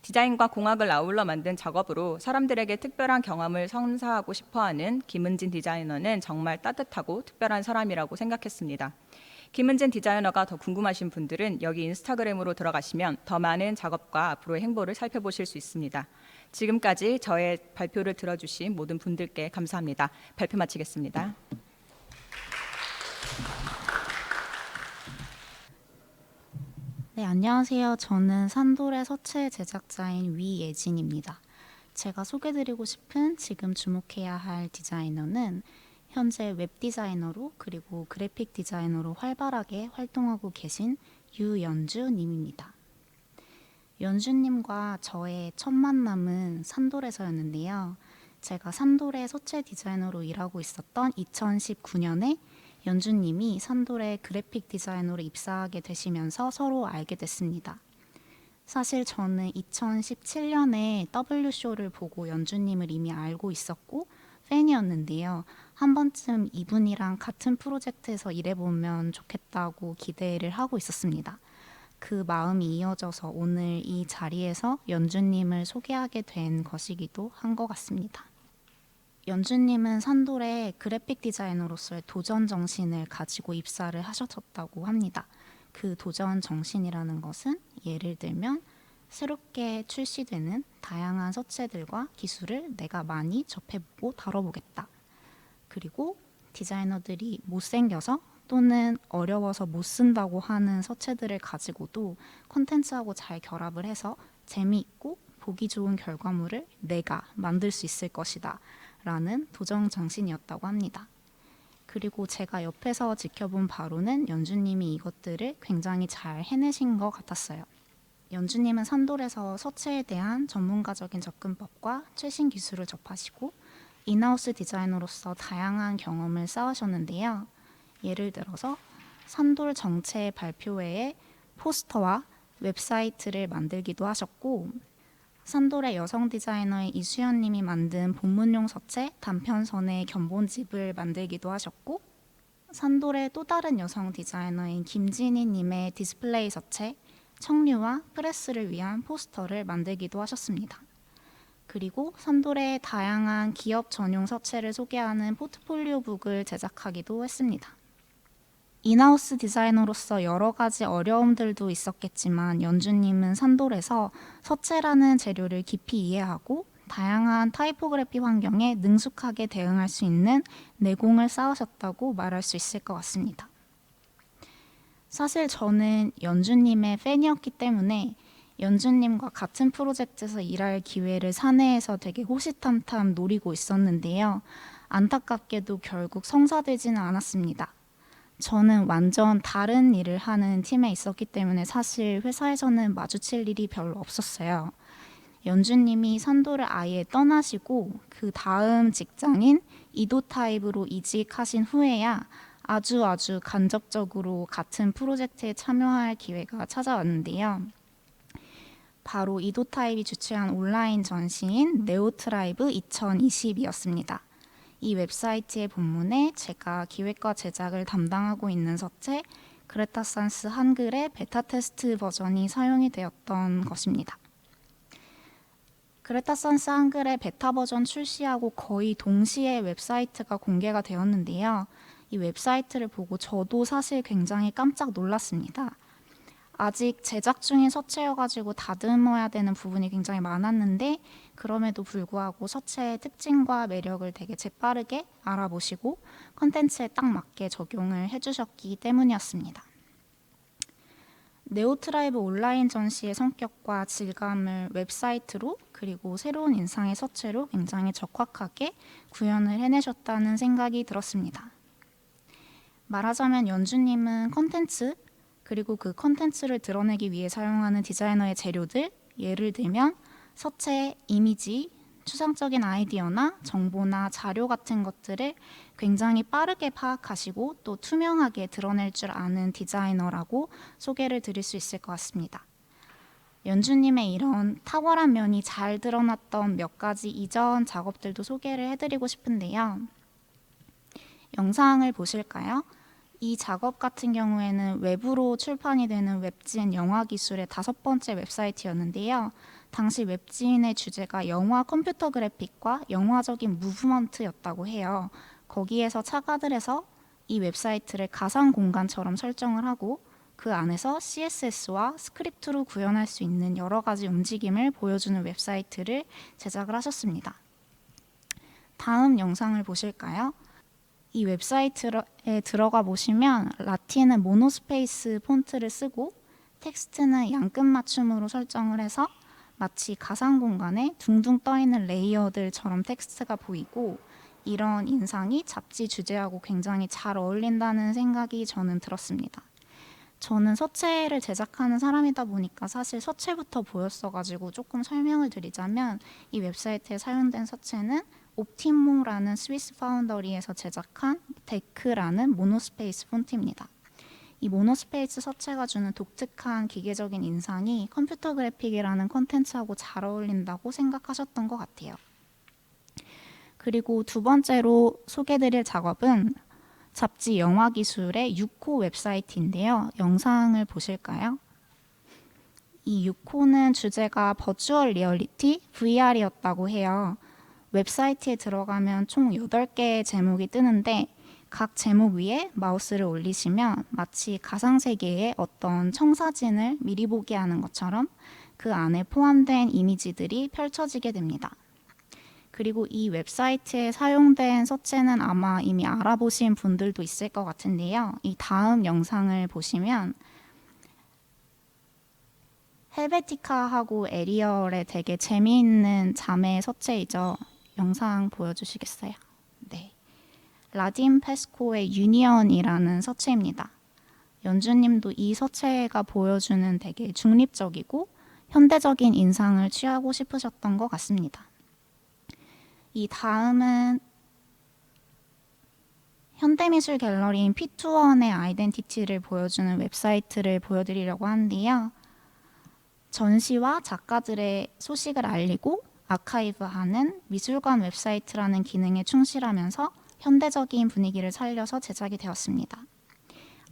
디자인과 공학을 아울러 만든 작업으로 사람들에게 특별한 경험을 선사하고 싶어하는 김은진 디자이너는 정말 따뜻하고 특별한 사람이라고 생각했습니다. 김은진 디자이너가 더 궁금하신 분들은 여기 인스타그램으로 들어가시면 더 많은 작업과 앞으로의 행보를 살펴보실 수 있습니다. 지금까지 저의 발표를 들어주신 모든 분들께 감사합니다. 발표 마치겠습니다. 네, 안녕하세요. 저는 산돌의 서체 제작자인 위예진입니다. 제가 소개드리고 싶은 지금 주목해야 할 디자이너는 현재 웹 디자이너로 그리고 그래픽 디자이너로 활발하게 활동하고 계신 유연주님입니다. 연주님과 저의 첫 만남은 산돌에서였는데요. 제가 산돌의 서체 디자이너로 일하고 있었던 2019년에 연주님이 산돌의 그래픽 디자이너로 입사하게 되시면서 서로 알게 됐습니다. 사실 저는 2017년에 W쇼를 보고 연주님을 이미 알고 있었고 팬이었는데요. 한 번쯤 이분이랑 같은 프로젝트에서 일해보면 좋겠다고 기대를 하고 있었습니다. 그 마음이 이어져서 오늘 이 자리에서 연주님을 소개하게 된 것이기도 한 것 같습니다. 연주님은 산돌의 그래픽 디자이너로서의 도전 정신을 가지고 입사를 하셨다고 합니다. 그 도전 정신이라는 것은 예를 들면 새롭게 출시되는 다양한 서체들과 기술을 내가 많이 접해보고 다뤄보겠다. 그리고 디자이너들이 못생겨서 또는 어려워서 못 쓴다고 하는 서체들을 가지고도 콘텐츠하고 잘 결합을 해서 재미있고 보기 좋은 결과물을 내가 만들 수 있을 것이다 라는 도전 정신이었다고 합니다. 그리고 제가 옆에서 지켜본 바로는 연주님이 이것들을 굉장히 잘 해내신 것 같았어요. 연주님은 산돌에서 서체에 대한 전문가적인 접근법과 최신 기술을 접하시고 인하우스 디자이너로서 다양한 경험을 쌓으셨는데요. 예를 들어서 산돌 정체 발표회에 포스터와 웹사이트를 만들기도 하셨고, 산돌의 여성 디자이너의 이수연 님이 만든 본문용 서체 단편선의 견본집을 만들기도 하셨고, 산돌의 또 다른 여성 디자이너인 김진희 님의 디스플레이 서체 청류와 프레스를 위한 포스터를 만들기도 하셨습니다. 그리고 산돌의 다양한 기업 전용 서체를 소개하는 포트폴리오북을 제작하기도 했습니다. 인하우스 디자이너로서 여러 가지 어려움들도 있었겠지만 연주님은 산돌에서 서체라는 재료를 깊이 이해하고 다양한 타이포그래피 환경에 능숙하게 대응할 수 있는 내공을 쌓으셨다고 말할 수 있을 것 같습니다. 사실 저는 연주님의 팬이었기 때문에 연주님과 같은 프로젝트에서 일할 기회를 사내에서 되게 호시탐탐 노리고 있었는데요. 안타깝게도 결국 성사되지는 않았습니다. 저는 완전 다른 일을 하는 팀에 있었기 때문에 사실 회사에서는 마주칠 일이 별로 없었어요. 연주님이 산돌을 아예 떠나시고 그 다음 직장인 이도타입으로 이직하신 후에야 아주 간접적으로 같은 프로젝트에 참여할 기회가 찾아왔는데요. 바로 이도타입이 주최한 온라인 전시인 네오트라이브 2020이었습니다. 이 웹사이트의 본문에 제가 기획과 제작을 담당하고 있는 서체 그레타 산스 한글의 베타 테스트 버전이 사용이 되었던 것입니다. 그레타 산스 한글의 베타 버전 출시하고 거의 동시에 웹사이트가 공개가 되었는데요. 이 웹사이트를 보고 저도 사실 굉장히 깜짝 놀랐습니다. 아직 제작 중인 서체여가지고 다듬어야 되는 부분이 굉장히 많았는데 그럼에도 불구하고 서체의 특징과 매력을 되게 재빠르게 알아보시고 컨텐츠에 딱 맞게 적용을 해주셨기 때문이었습니다. 네오트라이브 온라인 전시의 성격과 질감을 웹사이트로 그리고 새로운 인상의 서체로 굉장히 적확하게 구현을 해내셨다는 생각이 들었습니다. 말하자면 연주님은 컨텐츠 그리고 그 컨텐츠를 드러내기 위해 사용하는 디자이너의 재료들, 예를 들면 서체, 이미지, 추상적인 아이디어나 정보나 자료 같은 것들을 굉장히 빠르게 파악하시고 또 투명하게 드러낼 줄 아는 디자이너라고 소개를 드릴 수 있을 것 같습니다. 연주님의 이런 탁월한 면이 잘 드러났던 몇 가지 이전 작업들도 소개를 해드리고 싶은데요. 영상을 보실까요? 이 작업 같은 경우에는 외부로 출판이 되는 웹진 영화기술의 5번째 웹사이트였는데요. 당시 웹진의 주제가 영화 컴퓨터 그래픽과 영화적인 무브먼트였다고 해요. 거기에서 착안을 이 웹사이트를 가상 공간처럼 설정을 하고 그 안에서 CSS와 스크립트로 구현할 수 있는 여러 가지 움직임을 보여주는 웹사이트를 제작을 하셨습니다. 다음 영상을 보실까요? 이 웹사이트에 들어가 보시면 라틴은 모노스페이스 폰트를 쓰고 텍스트는 양끝 맞춤으로 설정을 해서 마치 가상 공간에 둥둥 떠있는 레이어들처럼 텍스트가 보이고 이런 인상이 잡지 주제하고 굉장히 잘 어울린다는 생각이 저는 들었습니다. 저는 서체를 제작하는 사람이다 보니까 사실 서체부터 보였어가지고 조금 설명을 드리자면 이 웹사이트에 사용된 서체는 옵티모라는 스위스 파운더리에서 제작한 데크라는 모노스페이스 폰트입니다. 이 모노스페이스 서체가 주는 독특한 기계적인 인상이 컴퓨터 그래픽이라는 컨텐츠하고 잘 어울린다고 생각하셨던 것 같아요. 그리고 두 번째로 소개드릴 작업은 잡지 영화기술의 6호 웹사이트인데요. 영상을 보실까요? 이 6호는 주제가 버추얼 리얼리티, VR이었다고 해요. 웹사이트에 들어가면 총 8개의 제목이 뜨는데 각 제목 위에 마우스를 올리시면 마치 가상세계의 어떤 청사진을 미리 보게 하는 것처럼 그 안에 포함된 이미지들이 펼쳐지게 됩니다. 그리고 이 웹사이트에 사용된 서체는 아마 이미 알아보신 분들도 있을 것 같은데요. 이 다음 영상을 보시면 헬베티카하고 에리얼의 되게 재미있는 자매 서체이죠. 영상 보여주시겠어요? 네. 라딘 페스코의 유니언이라는 서체입니다. 연주님도 이 서체가 보여주는 되게 중립적이고 현대적인 인상을 취하고 싶으셨던 것 같습니다. 이 다음은 현대미술 갤러리인 P21의 아이덴티티를 보여주는 웹사이트를 보여드리려고 하는데요. 전시와 작가들의 소식을 알리고 아카이브하는 미술관 웹사이트라는 기능에 충실하면서 현대적인 분위기를 살려서 제작이 되었습니다.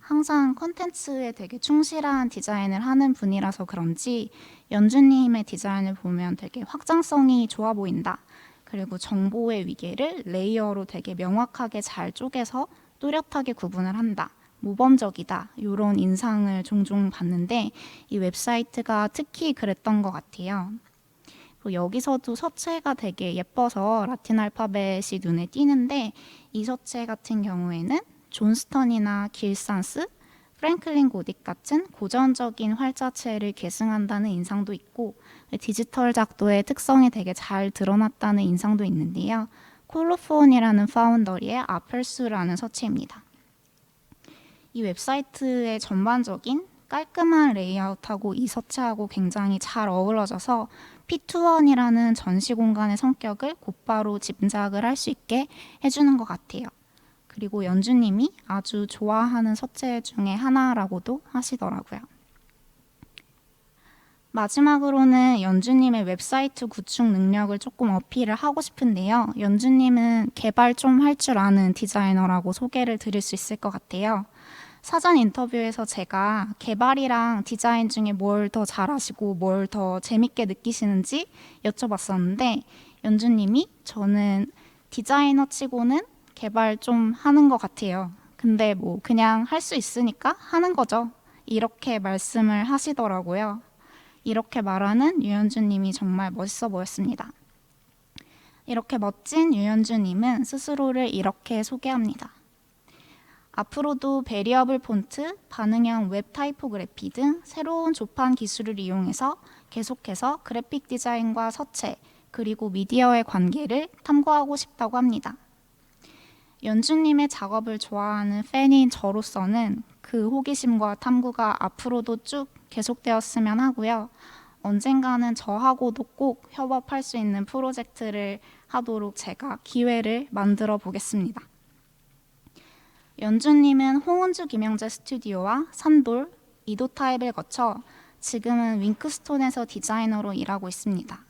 항상 컨텐츠에 되게 충실한 디자인을 하는 분이라서 그런지 연주님의 디자인을 보면 되게 확장성이 좋아 보인다. 그리고 정보의 위계를 레이어로 되게 명확하게 잘 쪼개서 또렷하게 구분을 한다. 모범적이다. 이런 인상을 종종 받는데 이 웹사이트가 특히 그랬던 것 같아요. 여기서도 서체가 되게 예뻐서 라틴 알파벳이 눈에 띄는데 이 서체 같은 경우에는 존스턴이나 길산스, 프랭클린 고딕 같은 고전적인 활자체를 계승한다는 인상도 있고 디지털 작도의 특성이 되게 잘 드러났다는 인상도 있는데요. 콜로폰이라는 파운더리의 아펠수라는 서체입니다. 이 웹사이트의 전반적인 깔끔한 레이아웃하고 이 서체하고 굉장히 잘 어우러져서 P21이라는 전시 공간의 성격을 곧바로 짐작을 할 수 있게 해주는 것 같아요. 그리고 연주님이 아주 좋아하는 서체 중에 하나라고도 하시더라고요. 마지막으로는 연주님의 웹사이트 구축 능력을 조금 어필을 하고 싶은데요. 연주님은 개발 좀 할 줄 아는 디자이너라고 소개를 드릴 수 있을 것 같아요. 사전 인터뷰에서 제가 개발이랑 디자인 중에 뭘 더 잘하시고 뭘 더 재밌게 느끼시는지 여쭤봤었는데 연주님이 저는 디자이너 치고는 개발 좀 하는 것 같아요. 근데 뭐 그냥 할 수 있으니까 하는 거죠. 이렇게 말씀을 하시더라고요. 이렇게 말하는 유연주님이 정말 멋있어 보였습니다. 이렇게 멋진 유연주님은 스스로를 이렇게 소개합니다. 앞으로도 베리어블 폰트, 반응형 웹 타이포그래피 등 새로운 조판 기술을 이용해서 계속해서 그래픽 디자인과 서체, 그리고 미디어의 관계를 탐구하고 싶다고 합니다. 연주님의 작업을 좋아하는 팬인 저로서는 그 호기심과 탐구가 앞으로도 쭉 계속되었으면 하고요. 언젠가는 저하고도 꼭 협업할 수 있는 프로젝트를 하도록 제가 기회를 만들어 보겠습니다. 연주님은 홍은주 김영재 스튜디오와 산돌, 이도타입을 거쳐 지금은 윙크스톤에서 디자이너로 일하고 있습니다.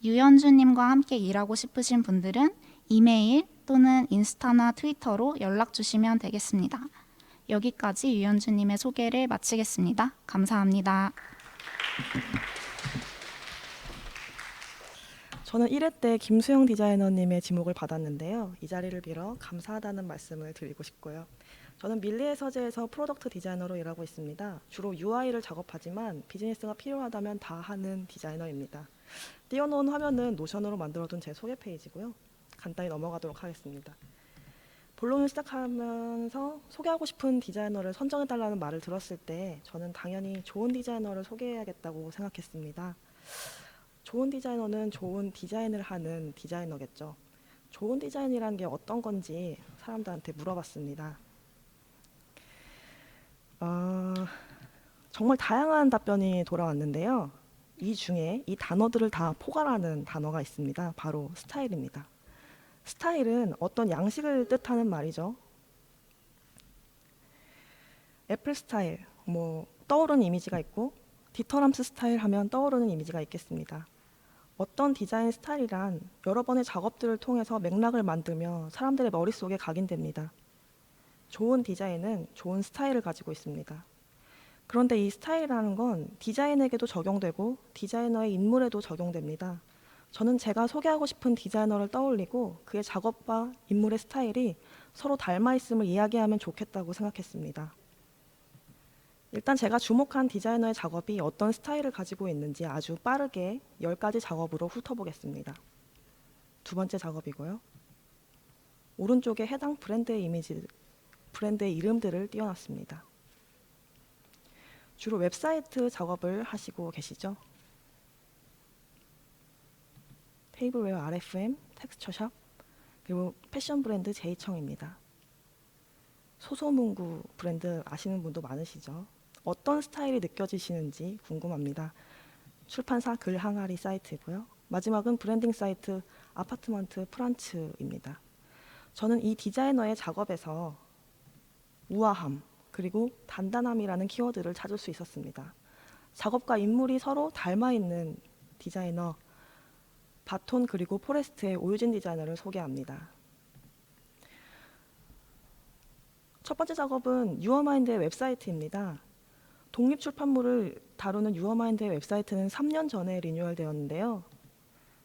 유연주님과 함께 일하고 싶으신 분들은 이메일 또는 인스타나 트위터로 연락 주시면 되겠습니다. 여기까지 유연주님의 소개를 마치겠습니다. 감사합니다. 저는 1회 때 김수영 디자이너님의 지목을 받았는데요. 이 자리를 빌어 감사하다는 말씀을 드리고 싶고요. 저는 밀리의 서재에서 프로덕트 디자이너로 일하고 있습니다. 주로 UI를 작업하지만 비즈니스가 필요하다면 다 하는 디자이너입니다. 띄워놓은 화면은 노션으로 만들어둔 제 소개 페이지고요. 간단히 넘어가도록 하겠습니다. 본론을 시작하면서 소개하고 싶은 디자이너를 선정해달라는 말을 들었을 때 저는 당연히 좋은 디자이너를 소개해야겠다고 생각했습니다. 좋은 디자이너는 좋은 디자인을 하는 디자이너겠죠. 좋은 디자인이라는 게 어떤 건지 사람들한테 물어봤습니다. 정말 다양한 답변이 돌아왔는데요. 이 중에 이 단어들을 다 포괄하는 단어가 있습니다. 바로 스타일입니다. 스타일은 어떤 양식을 뜻하는 말이죠. 애플 스타일, 떠오르는 이미지가 있고 디터람스 스타일 하면 떠오르는 이미지가 있겠습니다. 어떤 디자인 스타일이란 여러 번의 작업들을 통해서 맥락을 만들며 사람들의 머릿속에 각인됩니다. 좋은 디자인은 좋은 스타일을 가지고 있습니다. 그런데 이 스타일이라는 건 디자인에게도 적용되고 디자이너의 인물에도 적용됩니다. 저는 제가 소개하고 싶은 디자이너를 떠올리고 그의 작업과 인물의 스타일이 서로 닮아 있음을 이야기하면 좋겠다고 생각했습니다. 일단 제가 주목한 디자이너의 작업이 어떤 스타일을 가지고 있는지 아주 빠르게 10가지 작업으로 훑어보겠습니다. 두 번째 작업이고요. 오른쪽에 해당 브랜드의 브랜드의 이름들을 띄워놨습니다. 주로 웹사이트 작업을 하시고 계시죠? 테이블웨어 RFM, 텍스처샵, 그리고 패션 브랜드 제이청입니다. 소소문구 브랜드 아시는 분도 많으시죠? 어떤 스타일이 느껴지시는지 궁금합니다. 출판사 글항아리 사이트이고요. 마지막은 브랜딩 사이트 아파트먼트 프란츠입니다. 저는 이 디자이너의 작업에서 우아함 그리고 단단함이라는 키워드를 찾을 수 있었습니다. 작업과 인물이 서로 닮아 있는 디자이너 바톤 그리고 포레스트의 오유진 디자이너를 소개합니다. 첫 번째 작업은 유어마인드의 웹사이트입니다. 독립 출판물을 다루는 유어마인드의 웹사이트는 3년 전에 리뉴얼되었는데요.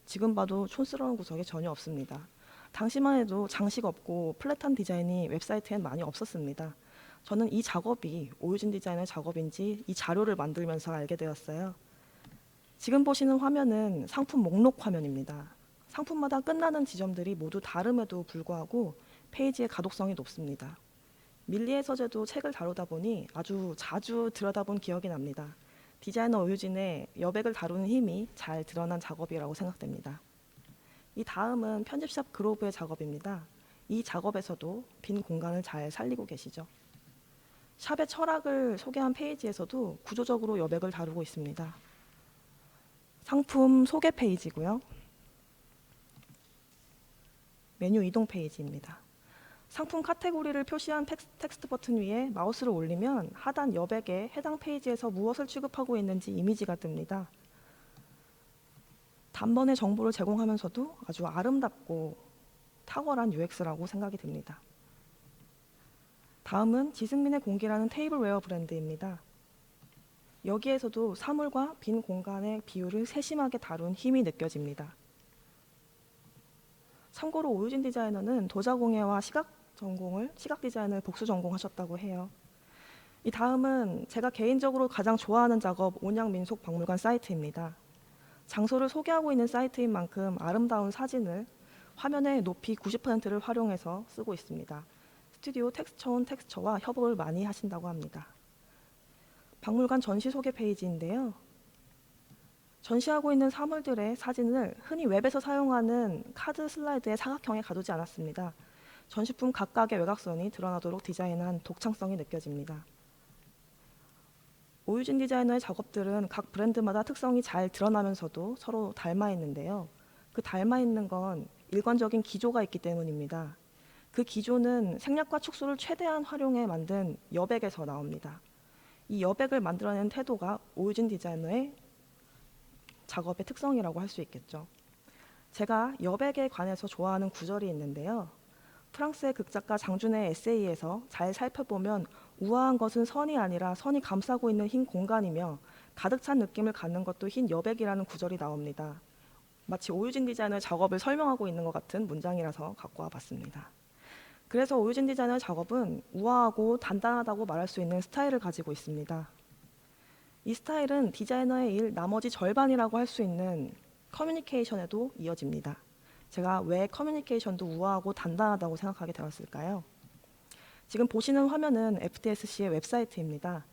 지금 봐도 촌스러운 구석이 전혀 없습니다. 당시만 해도 장식 없고 플랫한 디자인이 웹사이트엔 많이 없었습니다. 저는 이 작업이 오유진 디자이너의 작업인지 이 자료를 만들면서 알게 되었어요. 지금 보시는 화면은 상품 목록 화면입니다. 상품마다 끝나는 지점들이 모두 다름에도 불구하고 페이지의 가독성이 높습니다. 밀리의 서재도 책을 다루다 보니 아주 자주 들여다본 기억이 납니다. 디자이너 오유진의 여백을 다루는 힘이 잘 드러난 작업이라고 생각됩니다. 이 다음은 편집샵 그로브의 작업입니다. 이 작업에서도 빈 공간을 잘 살리고 계시죠. 샵의 철학을 소개한 페이지에서도 구조적으로 여백을 다루고 있습니다. 상품 소개 페이지고요. 메뉴 이동 페이지입니다. 상품 카테고리를 표시한 텍스트 버튼 위에 마우스를 올리면 하단 여백에 해당 페이지에서 무엇을 취급하고 있는지 이미지가 뜹니다. 단번에 정보를 제공하면서도 아주 아름답고 탁월한 UX라고 생각이 듭니다. 다음은 지승민의 공기라는 테이블웨어 브랜드입니다. 여기에서도 사물과 빈 공간의 비율을 세심하게 다룬 힘이 느껴집니다. 참고로 오유진 디자이너는 도자공예와 시각 디자인을 복수 전공하셨다고 해요. 이 다음은 제가 개인적으로 가장 좋아하는 작업 온양민속박물관 사이트입니다. 장소를 소개하고 있는 사이트인 만큼 아름다운 사진을 화면의 높이 90%를 활용해서 쓰고 있습니다. 스튜디오 텍스처온 텍스처와 협업을 많이 하신다고 합니다. 박물관 전시 소개 페이지인데요. 전시하고 있는 사물들의 사진을 흔히 웹에서 사용하는 카드 슬라이드의 사각형에 가두지 않았습니다. 전시품 각각의 외곽선이 드러나도록 디자인한 독창성이 느껴집니다. 오유진 디자이너의 작업들은 각 브랜드마다 특성이 잘 드러나면서도 서로 닮아 있는데요. 그 닮아 있는 건 일관적인 기조가 있기 때문입니다. 그 기조는 생략과 축소를 최대한 활용해 만든 여백에서 나옵니다. 이 여백을 만들어내는 태도가 오유진 디자이너의 작업의 특성이라고 할 수 있겠죠. 제가 여백에 관해서 좋아하는 구절이 있는데요. 프랑스의 극작가 장준의 에세이에서 잘 살펴보면 우아한 것은 선이 아니라 선이 감싸고 있는 흰 공간이며 가득 찬 느낌을 갖는 것도 흰 여백이라는 구절이 나옵니다. 마치 오유진 디자이너의 작업을 설명하고 있는 것 같은 문장이라서 갖고 와봤습니다. 그래서 오유진 디자이너의 작업은 우아하고 단단하다고 말할 수 있는 스타일을 가지고 있습니다. 이 스타일은 디자이너의 일 나머지 절반이라고 할 수 있는 커뮤니케이션에도 이어집니다. 제가 왜 커뮤니케이션도 우아하고 단단하다고 생각하게 되었을까요? 지금 보시는 화면은 FTSC의 웹사이트입니다.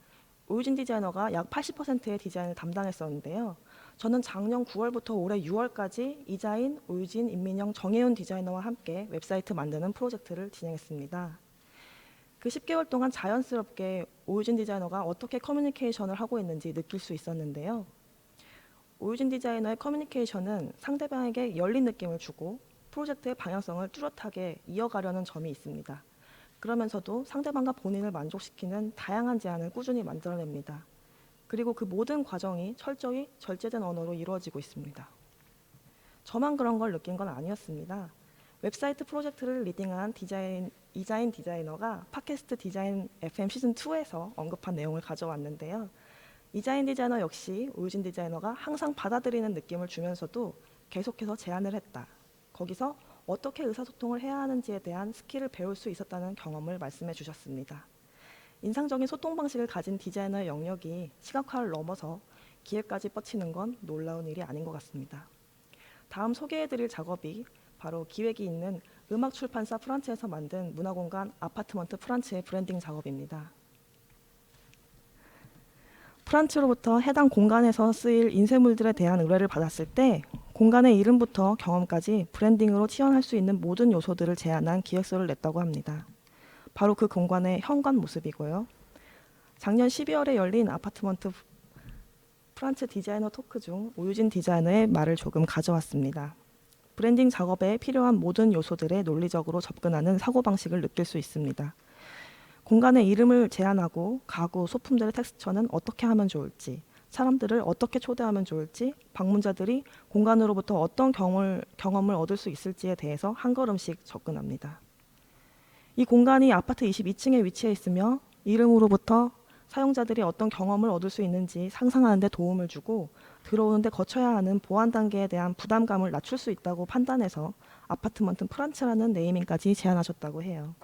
오유진 디자이너가 약 80%의 디자인을 담당했었는데요. 저는 작년 9월부터 올해 6월까지 이자인, 오유진, 임민영, 정혜윤 디자이너와 함께 웹사이트 만드는 프로젝트를 진행했습니다. 그 10개월 동안 자연스럽게 오유진 디자이너가 어떻게 커뮤니케이션을 하고 있는지 느낄 수 있었는데요. 오유진 디자이너의 커뮤니케이션은 상대방에게 열린 느낌을 주고 프로젝트의 방향성을 뚜렷하게 이어가려는 점이 있습니다. 그러면서도 상대방과 본인을 만족시키는 다양한 제안을 꾸준히 만들어냅니다. 그리고 그 모든 과정이 철저히 절제된 언어로 이루어지고 있습니다. 저만 그런 걸 느낀 건 아니었습니다. 웹사이트 프로젝트를 리딩한 이자인 디자이너가 팟캐스트 디자인 FM 시즌2에서 언급한 내용을 가져왔는데요. 이자인 디자이너 역시 오유진 디자이너가 항상 받아들이는 느낌을 주면서도 계속해서 제안을 했다. 거기서 어떻게 의사소통을 해야 하는지에 대한 스킬을 배울 수 있었다는 경험을 말씀해 주셨습니다. 인상적인 소통 방식을 가진 디자이너의 영역이 시각화를 넘어서 기획까지 뻗치는 건 놀라운 일이 아닌 것 같습니다. 다음 소개해드릴 작업이 바로 기획이 있는 음악출판사 프란츠에서 만든 문화공간 아파트먼트 프란츠의 브랜딩 작업입니다. 프란츠로부터 해당 공간에서 쓰일 인쇄물들에 대한 의뢰를 받았을 때 공간의 이름부터 경험까지 브랜딩으로 티원할 수 있는 모든 요소들을 제안한 기획서를 냈다고 합니다. 바로 그 공간의 현관 모습이고요. 작년 12월에 열린 아파트먼트 프란츠 디자이너 토크 중 오유진 디자이너의 말을 조금 가져왔습니다. 브랜딩 작업에 필요한 모든 요소들에 논리적으로 접근하는 사고방식을 느낄 수 있습니다. 공간의 이름을 제안하고 가구, 소품들의 텍스처는 어떻게 하면 좋을지, 사람들을 어떻게 초대하면 좋을지, 방문자들이 공간으로부터 어떤 경험을 얻을 수 있을지에 대해서 한 걸음씩 접근합니다. 이 공간이 아파트 22층에 위치해 있으며 이름으로부터 사용자들이 어떤 경험을 얻을 수 있는지 상상하는 데 도움을 주고 들어오는데 거쳐야 하는 보안 단계에 대한 부담감을 낮출 수 있다고 판단해서 아파트먼트 프란츠라는 네이밍까지 제안하셨다고 해요.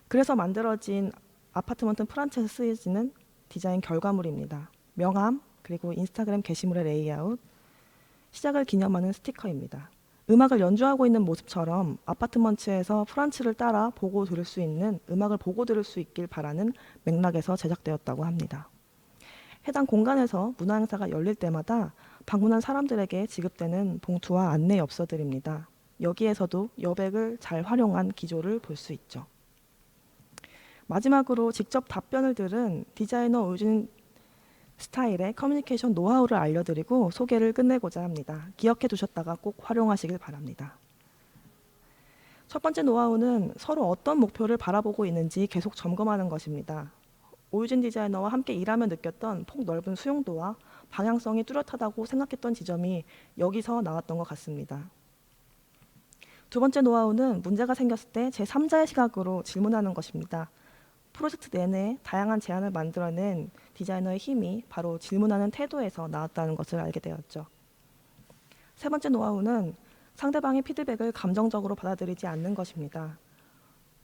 그래서 만들어진 아파트먼트 프란츠에서 쓰여지는 디자인 결과물입니다. 명함, 그리고 인스타그램 게시물의 레이아웃, 시작을 기념하는 스티커입니다. 음악을 연주하고 있는 모습처럼 아파트먼츠에서 프란츠를 따라 보고 들을 수 있는 음악을 보고 들을 수 있길 바라는 맥락에서 제작되었다고 합니다. 해당 공간에서 문화행사가 열릴 때마다 방문한 사람들에게 지급되는 봉투와 안내 엽서들입니다. 여기에서도 여백을 잘 활용한 기조를 볼 수 있죠. 마지막으로 직접 답변을 들은 디자이너 오유진 스타일의 커뮤니케이션 노하우를 알려드리고 소개를 끝내고자 합니다. 기억해 두셨다가 꼭 활용하시길 바랍니다. 첫 번째 노하우는 서로 어떤 목표를 바라보고 있는지 계속 점검하는 것입니다. 오유진 디자이너와 함께 일하며 느꼈던 폭넓은 수용도와 방향성이 뚜렷하다고 생각했던 지점이 여기서 나왔던 것 같습니다. 두 번째 노하우는 문제가 생겼을 때 제3자의 시각으로 질문하는 것입니다. 프로젝트 내내 다양한 제안을 만들어낸 디자이너의 힘이 바로 질문하는 태도에서 나왔다는 것을 알게 되었죠. 세 번째 노하우는 상대방의 피드백을 감정적으로 받아들이지 않는 것입니다.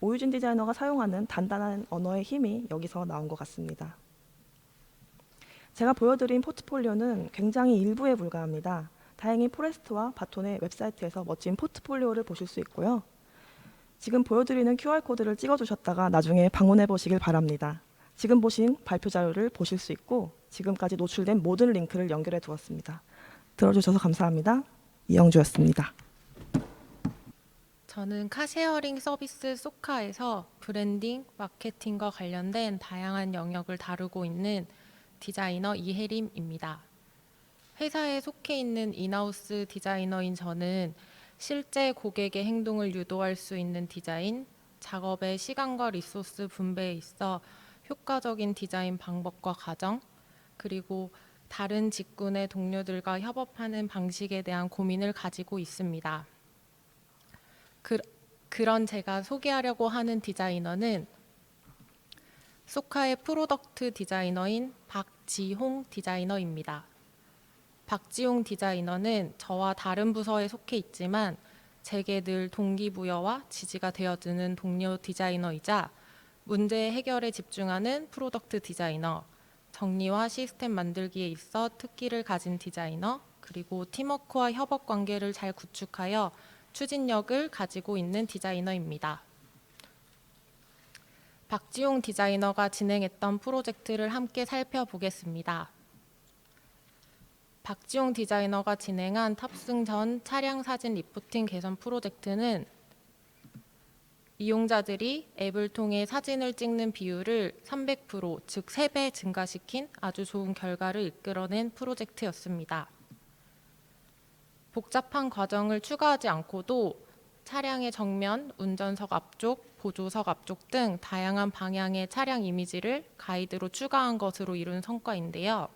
오유진 디자이너가 사용하는 단단한 언어의 힘이 여기서 나온 것 같습니다. 제가 보여드린 포트폴리오는 굉장히 일부에 불과합니다. 다행히 포레스트와 바톤의 웹사이트에서 멋진 포트폴리오를 보실 수 있고요. 지금 보여드리는 QR코드를 찍어두셨다가 나중에 방문해 보시길 바랍니다. 지금 보신 발표 자료를 보실 수 있고 지금까지 노출된 모든 링크를 연결해 두었습니다. 들어주셔서 감사합니다. 이영주였습니다. 저는 카쉐어링 서비스 소카에서 브랜딩, 마케팅과 관련된 다양한 영역을 다루고 있는 디자이너 이혜림입니다. 회사에 속해 있는 인하우스 디자이너인 저는 실제 고객의 행동을 유도할 수 있는 디자인, 작업의 시간과 리소스 분배에 있어 효과적인 디자인 방법과 과정, 그리고 다른 직군의 동료들과 협업하는 방식에 대한 고민을 가지고 있습니다. 그런 제가 소개하려고 하는 디자이너는 소카의 프로덕트 디자이너인 박지홍 디자이너입니다. 박지홍 디자이너는 저와 다른 부서에 속해 있지만 제게 늘 동기부여와 지지가 되어주는 동료 디자이너이자 문제 해결에 집중하는 프로덕트 디자이너, 정리와 시스템 만들기에 있어 특기를 가진 디자이너, 그리고 팀워크와 협업 관계를 잘 구축하여 추진력을 가지고 있는 디자이너입니다. 박지용 디자이너가 진행했던 프로젝트를 함께 살펴보겠습니다. 박지용 디자이너가 진행한 탑승 전 차량 사진 리포팅 개선 프로젝트는 이용자들이 앱을 통해 사진을 찍는 비율을 300%, 즉 3배 증가시킨 아주 좋은 결과를 이끌어낸 프로젝트였습니다. 복잡한 과정을 추가하지 않고도 차량의 정면, 운전석 앞쪽, 보조석 앞쪽 등 다양한 방향의 차량 이미지를 가이드로 추가한 것으로 이룬 성과인데요.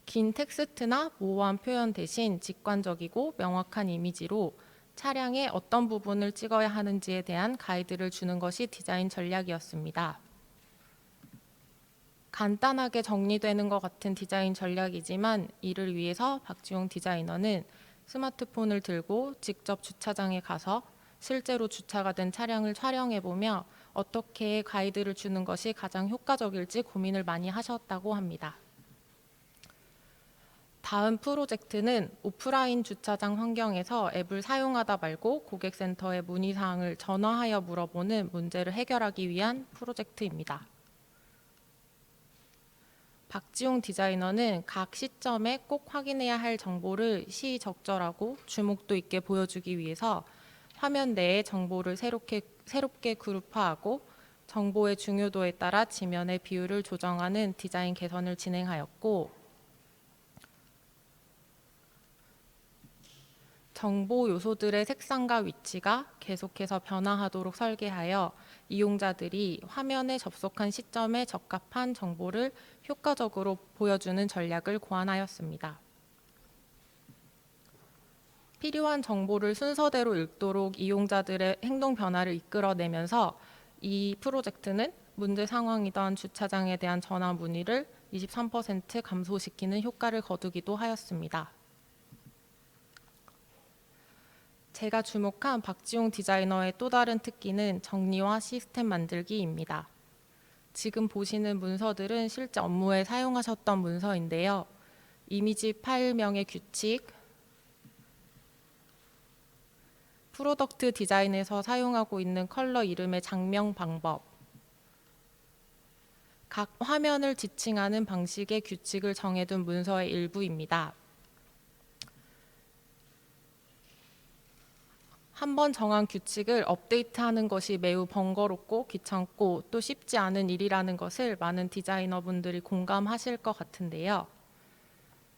긴 텍스트나 모호한 표현 대신 직관적이고 명확한 이미지로 차량의 어떤 부분을 찍어야 하는지에 대한 가이드를 주는 것이 디자인 전략이었습니다. 간단하게 정리되는 것 같은 디자인 전략이지만 이를 위해서 박지용 디자이너는 스마트폰을 들고 직접 주차장에 가서 실제로 주차가 된 차량을 촬영해보며 어떻게 가이드를 주는 것이 가장 효과적일지 고민을 많이 하셨다고 합니다. 다음 프로젝트는 오프라인 주차장 환경에서 앱을 사용하다 말고 고객센터에 문의사항을 전화하여 물어보는 문제를 해결하기 위한 프로젝트입니다. 박지용 디자이너는 각 시점에 꼭 확인해야 할 정보를 시적절하고 주목도 있게 보여주기 위해서 화면 내에 정보를 새롭게 그룹화하고 정보의 중요도에 따라 지면의 비율을 조정하는 디자인 개선을 진행하였고, 정보 요소들의 색상과 위치가 계속해서 변화하도록 설계하여 이용자들이 화면에 접속한 시점에 적합한 정보를 효과적으로 보여주는 전략을 고안하였습니다. 필요한 정보를 순서대로 읽도록 이용자들의 행동 변화를 이끌어내면서 이 프로젝트는 문제 상황이던 주차장에 대한 전화 문의를 23% 감소시키는 효과를 거두기도 하였습니다. 제가 주목한 박지용 디자이너의 또 다른 특기는 정리와 시스템 만들기입니다. 지금 보시는 문서들은 실제 업무에 사용하셨던 문서인데요. 이미지 파일명의 규칙, 프로덕트 디자인에서 사용하고 있는 컬러 이름의 장명 방법, 각 화면을 지칭하는 방식의 규칙을 정해둔 문서의 일부입니다. 한번 정한 규칙을 업데이트하는 것이 매우 번거롭고 귀찮고 또 쉽지 않은 일이라는 것을 많은 디자이너분들이 공감하실 것 같은데요.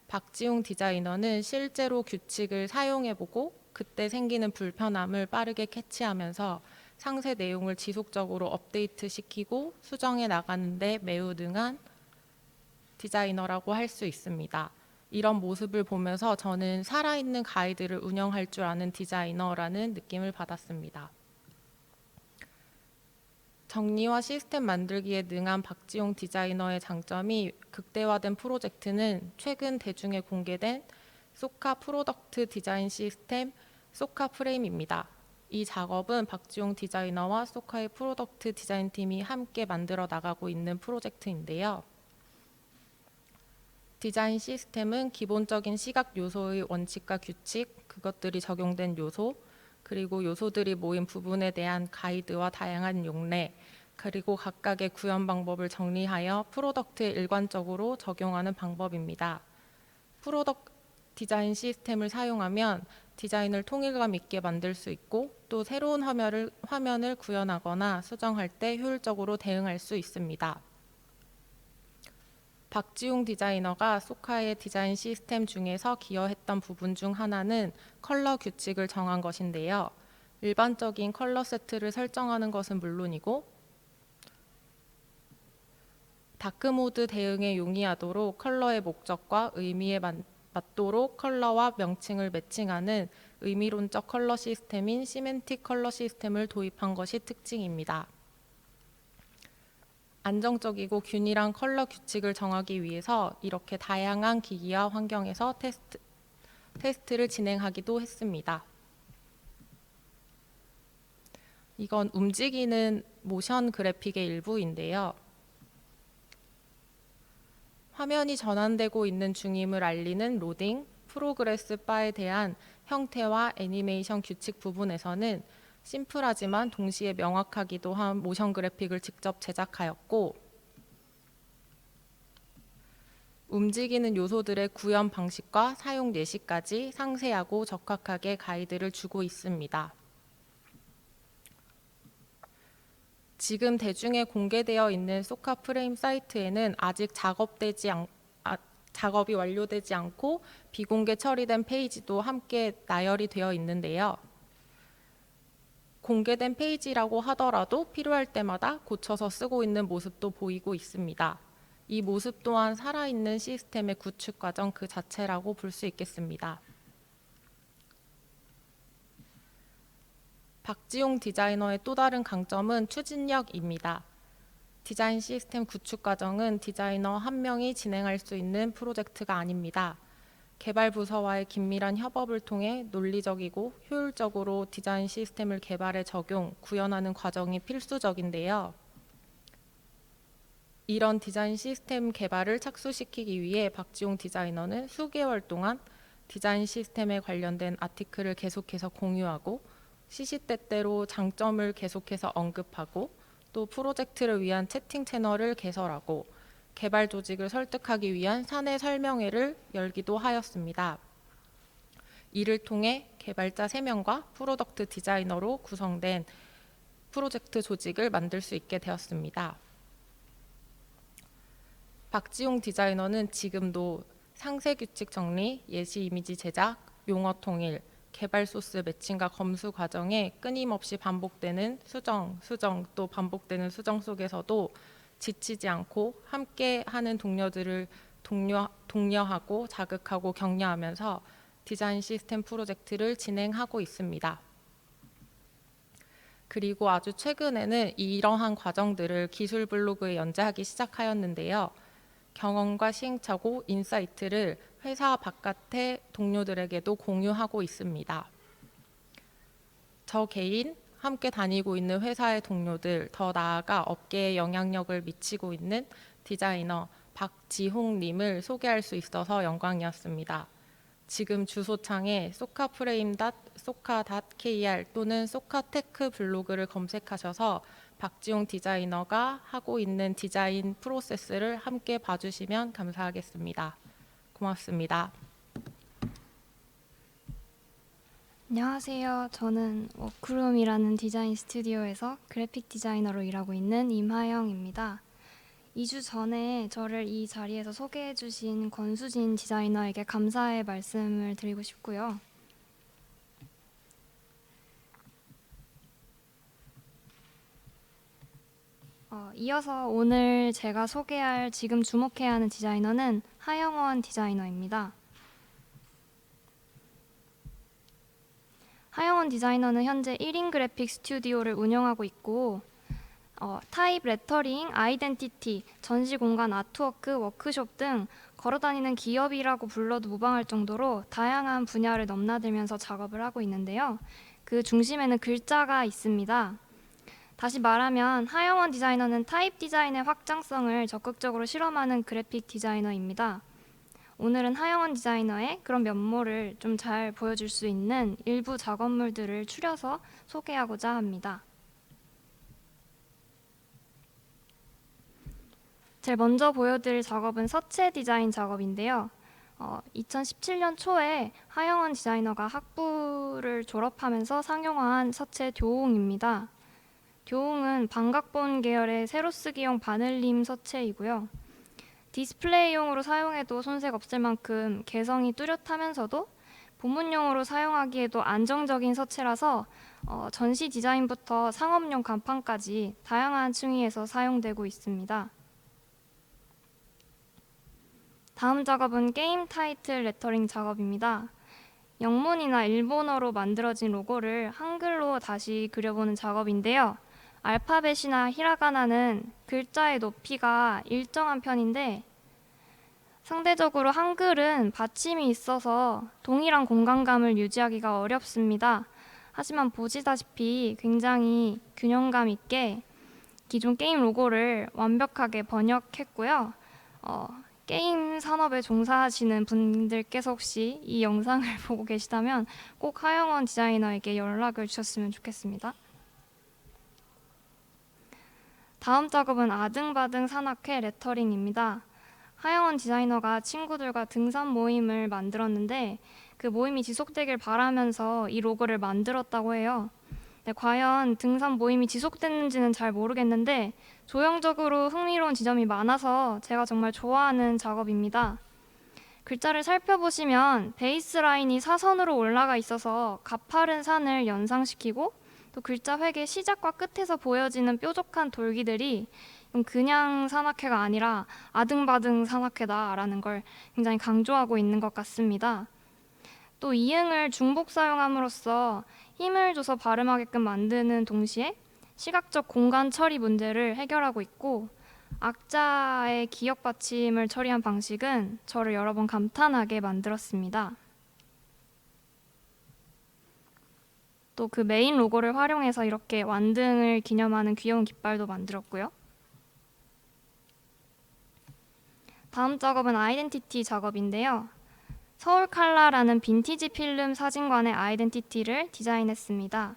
박지용 디자이너는 실제로 규칙을 사용해보고 그때 생기는 불편함을 빠르게 캐치하면서 상세 내용을 지속적으로 업데이트시키고 수정해 나가는 데 매우 능한 디자이너라고 할 수 있습니다. 이런 모습을 보면서 저는 살아있는 가이드를 운영할 줄 아는 디자이너라는 느낌을 받았습니다. 정리와 시스템 만들기에 능한 박지용 디자이너의 장점이 극대화된 프로젝트는 최근 대중에 공개된 소카 프로덕트 디자인 시스템 소카 프레임입니다. 이 작업은 박지용 디자이너와 소카의 프로덕트 디자인팀이 함께 만들어 나가고 있는 프로젝트인데요. 디자인 시스템은 기본적인 시각 요소의 원칙과 규칙, 그것들이 적용된 요소, 그리고 요소들이 모인 부분에 대한 가이드와 다양한 용례, 그리고 각각의 구현 방법을 정리하여 프로덕트에 일관적으로 적용하는 방법입니다. 프로덕트 디자인 시스템을 사용하면 디자인을 통일감 있게 만들 수 있고 또 새로운 화면을 구현하거나 수정할 때 효율적으로 대응할 수 있습니다. 박지용 디자이너가 소카의 디자인 시스템 중에서 기여했던 부분 중 하나는 컬러 규칙을 정한 것인데요. 일반적인 컬러 세트를 설정하는 것은 물론이고 다크모드 대응에 용이하도록 컬러의 목적과 의미에 맞도록 컬러와 명칭을 매칭하는 의미론적 컬러 시스템인 시멘틱 컬러 시스템을 도입한 것이 특징입니다. 안정적이고 균일한 컬러 규칙을 정하기 위해서 이렇게 다양한 기기와 환경에서 테스트를 진행하기도 했습니다. 이건 움직이는 모션 그래픽의 일부인데요. 화면이 전환되고 있는 중임을 알리는 로딩, 프로그레스 바에 대한 형태와 애니메이션 규칙 부분에서는 심플하지만 동시에 명확하기도 한 모션 그래픽을 직접 제작하였고, 움직이는 요소들의 구현 방식과 사용 예시까지 상세하고 적확하게 가이드를 주고 있습니다. 지금 대중에 공개되어 있는 소카 프레임 사이트에는 아직 작업이 완료되지 않고 비공개 처리된 페이지도 함께 나열이 되어 있는데요. 공개된 페이지라고 하더라도 필요할 때마다 고쳐서 쓰고 있는 모습도 보이고 있습니다. 이 모습 또한 살아있는 시스템의 구축 과정 그 자체라고 볼 수 있겠습니다. 박지용 디자이너의 또 다른 강점은 추진력입니다. 디자인 시스템 구축 과정은 디자이너 한 명이 진행할 수 있는 프로젝트가 아닙니다. 개발 부서와의 긴밀한 협업을 통해 논리적이고 효율적으로 디자인 시스템을 개발에 적용, 구현하는 과정이 필수적인데요. 이런 디자인 시스템 개발을 착수시키기 위해 박지용 디자이너는 수개월 동안 디자인 시스템에 관련된 아티클을 계속해서 공유하고 시시때때로 장점을 계속해서 언급하고 또 프로젝트를 위한 채팅 채널을 개설하고 개발 조직을 설득하기 위한 사내 설명회를 열기도 하였습니다. 이를 통해 개발자 3명과 프로덕트 디자이너로 구성된 프로젝트 조직을 만들 수 있게 되었습니다. 박지용 디자이너는 지금도 상세 규칙 정리, 예시 이미지 제작, 용어 통일, 개발 소스 매칭과 검수 과정에 끊임없이 반복되는 수정 또 반복되는 수정 속에서도 지치지 않고 함께하는 동료들을 독려하고 자극하고 격려하면서 디자인 시스템 프로젝트를 진행하고 있습니다. 그리고 아주 최근에는 이러한 과정들을 기술 블로그에 연재하기 시작하였는데요. 경험과 시행착오, 인사이트를 회사 바깥의 동료들에게도 공유하고 있습니다. 저 개인, 함께 다니고 있는 회사의 동료들, 더 나아가 업계에 영향력을 미치고 있는 디자이너 박지홍님을 소개할 수 있어서 영광이었습니다. 지금 주소창에 socaprame.soca.kr 또는 soca테크 블로그를 검색하셔서 박지용 디자이너가 하고 있는 디자인 프로세스를 함께 봐주시면 감사하겠습니다. 고맙습니다. 안녕하세요. 저는 워크룸이라는 디자인 스튜디오에서 그래픽 디자이너로 일하고 있는 임하영입니다. 2주 전에 저를 이 자리에서 소개해 주신 권수진 디자이너에게 감사의 말씀을 드리고 싶고요. 이어서 오늘 제가 소개할 지금 주목해야 하는 디자이너는 하영원 디자이너입니다. 하영원 디자이너는 현재 1인 그래픽 스튜디오를 운영하고 있고 타입 레터링, 아이덴티티, 전시공간 아트워크, 워크숍 등 걸어다니는 기업이라고 불러도 무방할 정도로 다양한 분야를 넘나들면서 작업을 하고 있는데요. 그 중심에는 글자가 있습니다. 다시 말하면 하영원 디자이너는 타입 디자인의 확장성을 적극적으로 실험하는 그래픽 디자이너입니다. 오늘은 하영원 디자이너의 그런 면모를 좀 잘 보여줄 수 있는 일부 작업물들을 추려서 소개하고자 합니다. 제일 먼저 보여드릴 작업은 서체 디자인 작업인데요. 2017년 초에 하영원 디자이너가 학부를 졸업하면서 상용화한 서체 듀옹입니다. 듀옹은 반각본 계열의 세로쓰기용 바늘림 서체이고요. 디스플레이용으로 사용해도 손색 없을 만큼 개성이 뚜렷하면서도 본문용으로 사용하기에도 안정적인 서체라서 전시 디자인부터 상업용 간판까지 다양한 층위에서 사용되고 있습니다. 다음 작업은 게임 타이틀 레터링 작업입니다. 영문이나 일본어로 만들어진 로고를 한글로 다시 그려보는 작업인데요. 알파벳이나 히라가나는 글자의 높이가 일정한 편인데 상대적으로 한글은 받침이 있어서 동일한 공간감을 유지하기가 어렵습니다. 하지만 보시다시피 굉장히 균형감 있게 기존 게임 로고를 완벽하게 번역했고요. 게임 산업에 종사하시는 분들께서 혹시 이 영상을 보고 계시다면 꼭 하영원 디자이너에게 연락을 주셨으면 좋겠습니다. 다음 작업은 아등바등 산악회 레터링입니다. 하영원 디자이너가 친구들과 등산 모임을 만들었는데 그 모임이 지속되길 바라면서 이 로고를 만들었다고 해요. 네, 과연 등산 모임이 지속됐는지는 잘 모르겠는데 조형적으로 흥미로운 지점이 많아서 제가 정말 좋아하는 작업입니다. 글자를 살펴보시면 베이스 라인이 사선으로 올라가 있어서 가파른 산을 연상시키고 또 글자 획의 시작과 끝에서 보여지는 뾰족한 돌기들이 그냥 산악회가 아니라 아등바등 산악회다라는 걸 굉장히 강조하고 있는 것 같습니다. 또 이응을 중복 사용함으로써 힘을 줘서 발음하게끔 만드는 동시에 시각적 공간 처리 문제를 해결하고 있고 악자의 기역 받침을 처리한 방식은 저를 여러 번 감탄하게 만들었습니다. 또 그 메인 로고를 활용해서 이렇게 완등을 기념하는 귀여운 깃발도 만들었고요. 다음 작업은 아이덴티티 작업인데요. 서울칼라라는 빈티지 필름 사진관의 아이덴티티를 디자인했습니다.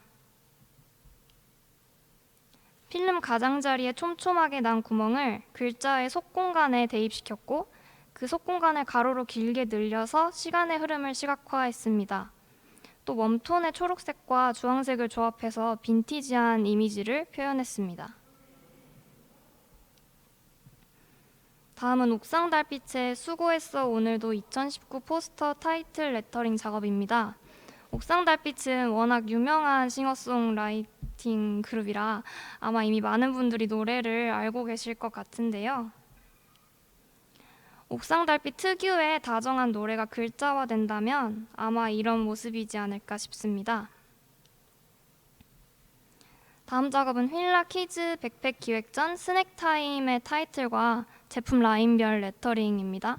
필름 가장자리에 촘촘하게 난 구멍을 글자의 속공간에 대입시켰고 그 속공간을 가로로 길게 늘려서 시간의 흐름을 시각화했습니다. 또 웜톤의 초록색과 주황색을 조합해서 빈티지한 이미지를 표현했습니다. 다음은 옥상 달빛의 수고했어 오늘도 2019 포스터 타이틀 레터링 작업입니다. 옥상 달빛은 워낙 유명한 싱어송라이팅 그룹이라 아마 이미 많은 분들이 노래를 알고 계실 것 같은데요. 옥상 달빛 특유의 다정한 노래가 글자화된다면 아마 이런 모습이지 않을까 싶습니다. 다음 작업은 휠라 키즈 백팩 기획전 스낵타임의 타이틀과 제품 라인별 레터링입니다.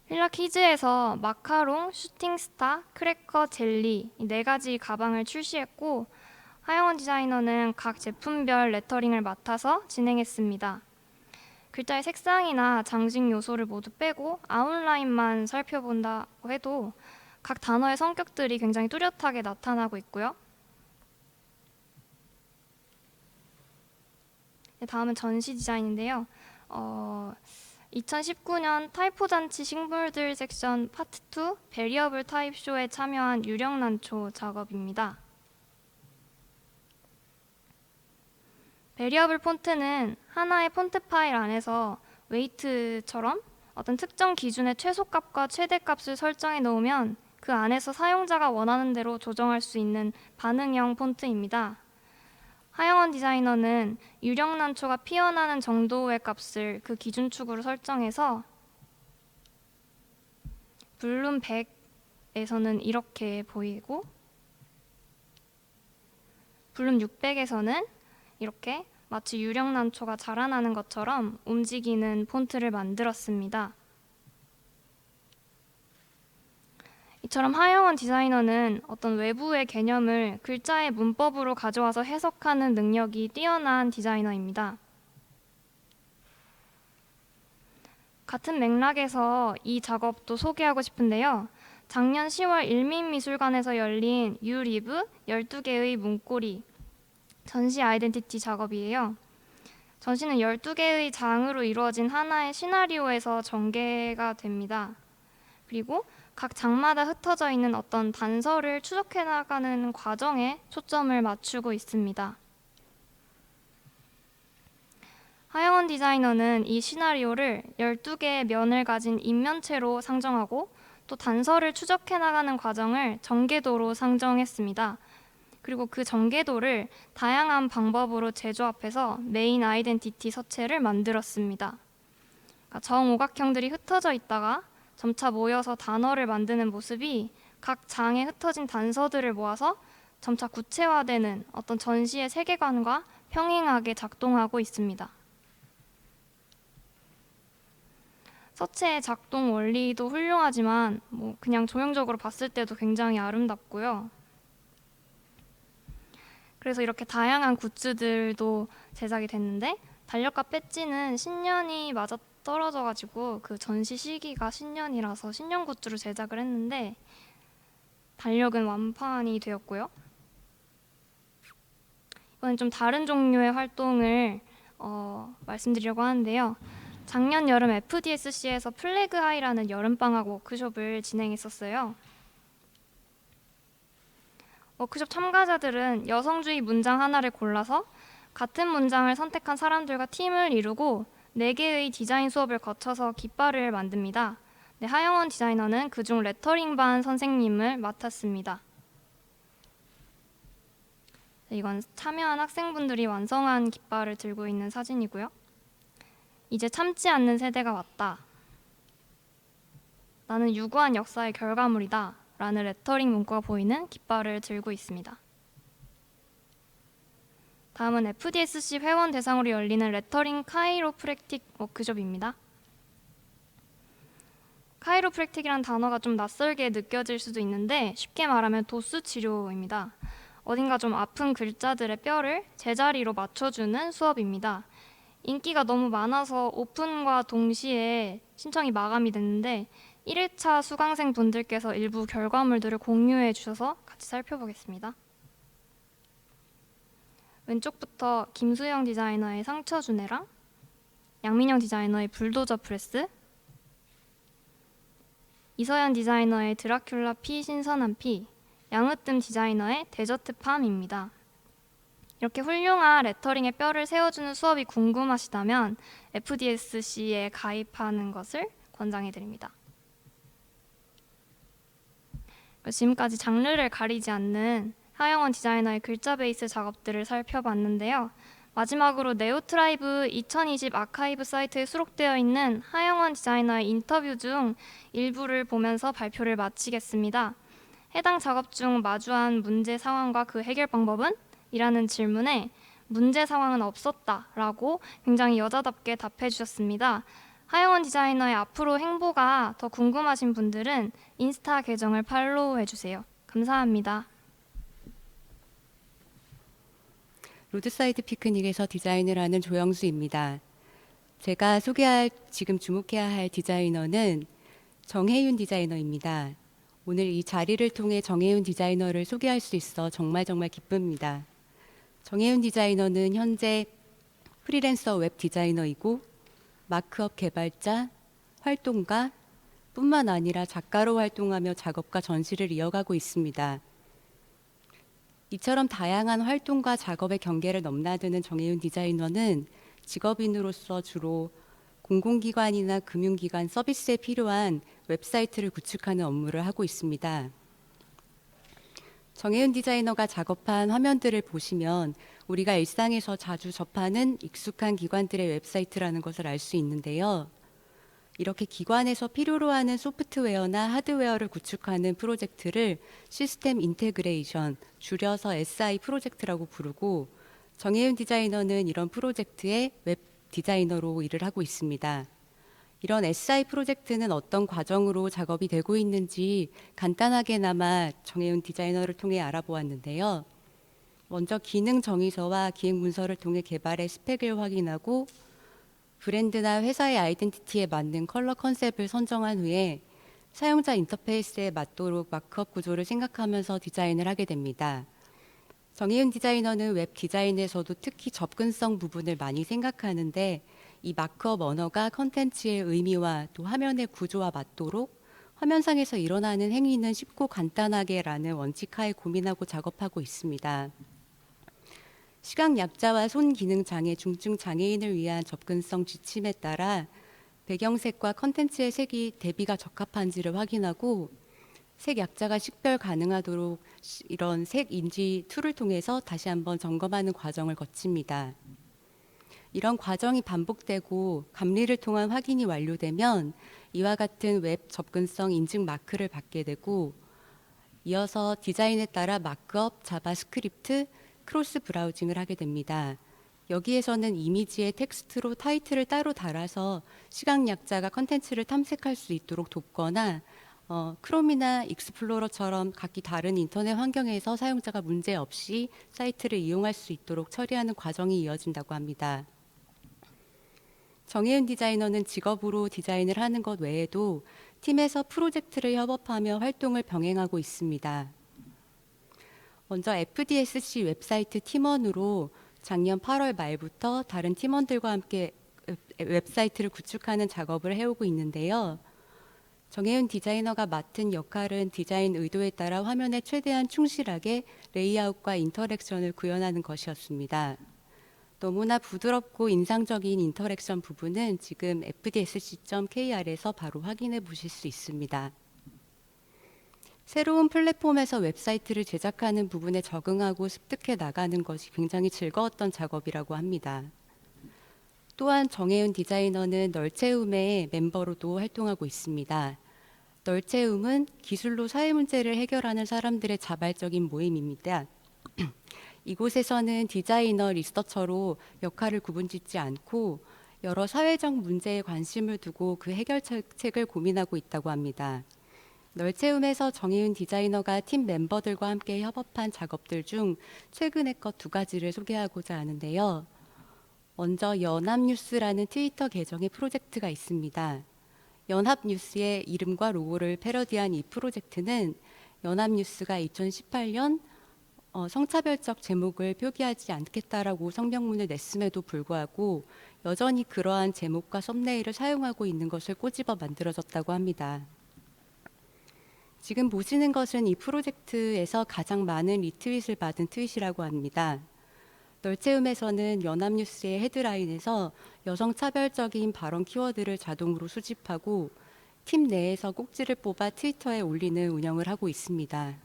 휠라 키즈에서 마카롱, 슈팅스타, 크래커, 젤리 이 4가지 가방을 출시했고 하영원 디자이너는 각 제품별 레터링을 맡아서 진행했습니다. 글자의 색상이나 장식 요소를 모두 빼고 아웃라인만 살펴본다고 해도 각 단어의 성격들이 굉장히 뚜렷하게 나타나고 있고요. 다음은 전시 디자인인데요. 2019년 타이포잔치 식물들 섹션 파트 2 베리어블 타입 쇼에 참여한 유령난초 작업입니다. 베리어블 폰트는 하나의 폰트 파일 안에서 웨이트처럼 어떤 특정 기준의 최소값과 최대값을 설정해 놓으면 그 안에서 사용자가 원하는 대로 조정할 수 있는 반응형 폰트입니다. 하영원 디자이너는 유령난초가 피어나는 정도의 값을 그 기준축으로 설정해서 블룸 100에서는 이렇게 보이고 블룸 600에서는 이렇게 마치 유령난초가 자라나는 것처럼 움직이는 폰트를 만들었습니다. 이처럼 하영원 디자이너는 어떤 외부의 개념을 글자의 문법으로 가져와서 해석하는 능력이 뛰어난 디자이너입니다. 같은 맥락에서 이 작업도 소개하고 싶은데요. 작년 10월 일민미술관에서 열린 유리브 12개의 문고리 전시 아이덴티티 작업이에요. 전시는 12개의 장으로 이루어진 하나의 시나리오에서 전개가 됩니다. 그리고 각 장마다 흩어져 있는 어떤 단서를 추적해 나가는 과정에 초점을 맞추고 있습니다. 하영원 디자이너는 이 시나리오를 12개의 면을 가진 인면체로 상정하고 또 단서를 추적해 나가는 과정을 전개도로 상정했습니다. 그리고 그 전개도를 다양한 방법으로 재조합해서 메인 아이덴티티 서체를 만들었습니다. 그러니까 정오각형들이 흩어져 있다가 점차 모여서 단어를 만드는 모습이 각 장에 흩어진 단서들을 모아서 점차 구체화되는 어떤 전시의 세계관과 평행하게 작동하고 있습니다. 서체의 작동 원리도 훌륭하지만 그냥 조형적으로 봤을 때도 굉장히 아름답고요. 그래서 이렇게 다양한 굿즈들도 제작이 됐는데 달력과 배지는 신년이 맞아 떨어져가지고 그 전시 시기가 신년이라서 신년 굿즈로 제작을 했는데 달력은 완판이 되었고요. 이번엔 좀 다른 종류의 활동을 말씀드리려고 하는데요. 작년 여름 FDSC에서 플래그 하이라는 여름방학 워크숍을 진행했었어요. 워크숍 참가자들은 여성주의 문장 하나를 골라서 같은 문장을 선택한 사람들과 팀을 이루고 4개의 디자인 수업을 거쳐서 깃발을 만듭니다. 네, 하영원 디자이너는 그중 레터링반 선생님을 맡았습니다. 네, 이건 참여한 학생분들이 완성한 깃발을 들고 있는 사진이고요. 이제 참지 않는 세대가 왔다. 나는 유구한 역사의 결과물이다. 라는 레터링 문구가 보이는 깃발을 들고 있습니다. 다음은 FDSC 회원 대상으로 열리는 레터링 카이로프랙틱 워크숍입니다. 카이로프랙틱이란 단어가 좀 낯설게 느껴질 수도 있는데 쉽게 말하면 도수 치료입니다. 어딘가 좀 아픈 글자들의 뼈를 제자리로 맞춰주는 수업입니다. 인기가 너무 많아서 오픈과 동시에 신청이 마감이 됐는데 1회차 수강생 분들께서 일부 결과물들을 공유해 주셔서 같이 살펴보겠습니다. 왼쪽부터 김수영 디자이너의 상처 주네랑 양민영 디자이너의 불도저 프레스, 이서연 디자이너의 드라큘라 피 신선한 피, 양으뜸 디자이너의 데저트 팜입니다. 이렇게 훌륭한 레터링의 뼈를 세워주는 수업이 궁금하시다면 FDSC에 가입하는 것을 권장해드립니다. 지금까지 장르를 가리지 않는 하영원 디자이너의 글자 베이스 작업들을 살펴봤는데요. 마지막으로 네오트라이브 2020 아카이브 사이트에 수록되어 있는 하영원 디자이너의 인터뷰 중 일부를 보면서 발표를 마치겠습니다. 해당 작업 중 마주한 문제 상황과 그 해결 방법은? 이라는 질문에 문제 상황은 없었다라고 굉장히 여자답게 답해 주셨습니다. 하영원 디자이너의 앞으로 행보가 더 궁금하신 분들은 인스타 계정을 팔로우해 주세요. 감사합니다. 로드사이드 피크닉에서 디자인을 하는 조영수입니다. 제가 지금 주목해야 할 디자이너는 정혜윤 디자이너입니다. 오늘 이 자리를 통해 정혜윤 디자이너를 소개할 수 있어 정말 기쁩니다. 정혜윤 디자이너는 현재 프리랜서 웹 디자이너이고 마크업 개발자, 활동가 뿐만 아니라 작가로 활동하며 작업과 전시를 이어가고 있습니다. 이처럼 다양한 활동과 작업의 경계를 넘나드는 정혜윤 디자이너는 직업인으로서 주로 공공기관이나 금융기관 서비스에 필요한 웹사이트를 구축하는 업무를 하고 있습니다. 정혜윤 디자이너가 작업한 화면들을 보시면 우리가 일상에서 자주 접하는 익숙한 기관들의 웹사이트라는 것을 알 수 있는데요. 이렇게 기관에서 필요로 하는 소프트웨어나 하드웨어를 구축하는 프로젝트를 시스템 인테그레이션, 줄여서 SI 프로젝트라고 부르고 정혜윤 디자이너는 이런 프로젝트의 웹 디자이너로 일을 하고 있습니다. 이런 SI 프로젝트는 어떤 과정으로 작업이 되고 있는지 간단하게나마 정혜윤 디자이너를 통해 알아보았는데요. 먼저 기능 정의서와 기획 문서를 통해 개발의 스펙을 확인하고 브랜드나 회사의 아이덴티티에 맞는 컬러 컨셉을 선정한 후에 사용자 인터페이스에 맞도록 마크업 구조를 생각하면서 디자인을 하게 됩니다. 정혜윤 디자이너는 웹 디자인에서도 특히 접근성 부분을 많이 생각하는데 이 마크업 언어가 컨텐츠의 의미와 또 화면의 구조와 맞도록 화면상에서 일어나는 행위는 쉽고 간단하게라는 원칙하에 고민하고 작업하고 있습니다. 시각약자와 손기능장애, 중증 장애인을 위한 접근성 지침에 따라 배경색과 컨텐츠의 색이 대비가 적합한지를 확인하고 색 약자가 식별 가능하도록 이런 색 인지 툴을 통해서 다시 한번 점검하는 과정을 거칩니다. 이런 과정이 반복되고 감리를 통한 확인이 완료되면 이와 같은 웹 접근성 인증 마크를 받게 되고, 이어서 디자인에 따라 마크업, 자바스크립트, 크로스 브라우징을 하게 됩니다. 여기에서는 이미지에 텍스트로 타이틀을 따로 달아서 시각약자가 컨텐츠를 탐색할 수 있도록 돕거나, 크롬이나 익스플로러처럼 각기 다른 인터넷 환경에서 사용자가 문제없이 사이트를 이용할 수 있도록 처리하는 과정이 이어진다고 합니다. 정혜윤 디자이너는 직업으로 디자인을 하는 것 외에도 팀에서 프로젝트를 협업하며 활동을 병행하고 있습니다. 먼저 FDSC 웹사이트 팀원으로 작년 8월 말부터 다른 팀원들과 함께 웹사이트를 구축하는 작업을 해오고 있는데요. 정혜윤 디자이너가 맡은 역할은 디자인 의도에 따라 화면에 최대한 충실하게 레이아웃과 인터랙션을 구현하는 것이었습니다. 너무나 부드럽고 인상적인 인터랙션 부분은 지금 fdsc.kr에서 바로 확인해 보실 수 있습니다. 새로운 플랫폼에서 웹사이트를 제작하는 부분에 적응하고 습득해 나가는 것이 굉장히 즐거웠던 작업이라고 합니다. 또한 정혜윤 디자이너는 널체움의 멤버로도 활동하고 있습니다. 널체움은 기술로 사회 문제를 해결하는 사람들의 자발적인 모임입니다. 이곳에서는 디자이너, 리서처로 역할을 구분짓지 않고 여러 사회적 문제에 관심을 두고 그 해결책을 고민하고 있다고 합니다. 널체움에서 정혜윤 디자이너가 팀 멤버들과 함께 협업한 작업들 중 최근의 것 2가지를 소개하고자 하는데요. 먼저 연합뉴스라는 트위터 계정의 프로젝트가 있습니다. 연합뉴스의 이름과 로고를 패러디한 이 프로젝트는 연합뉴스가 2018년 성차별적 제목을 표기하지 않겠다라고 성명문을 냈음에도 불구하고 여전히 그러한 제목과 썸네일을 사용하고 있는 것을 꼬집어 만들어졌다고 합니다. 지금 보시는 것은 이 프로젝트에서 가장 많은 리트윗을 받은 트윗이라고 합니다. 널체움에서는 연합뉴스의 헤드라인에서 여성차별적인 발언 키워드를 자동으로 수집하고 팀 내에서 꼭지를 뽑아 트위터에 올리는 운영을 하고 있습니다.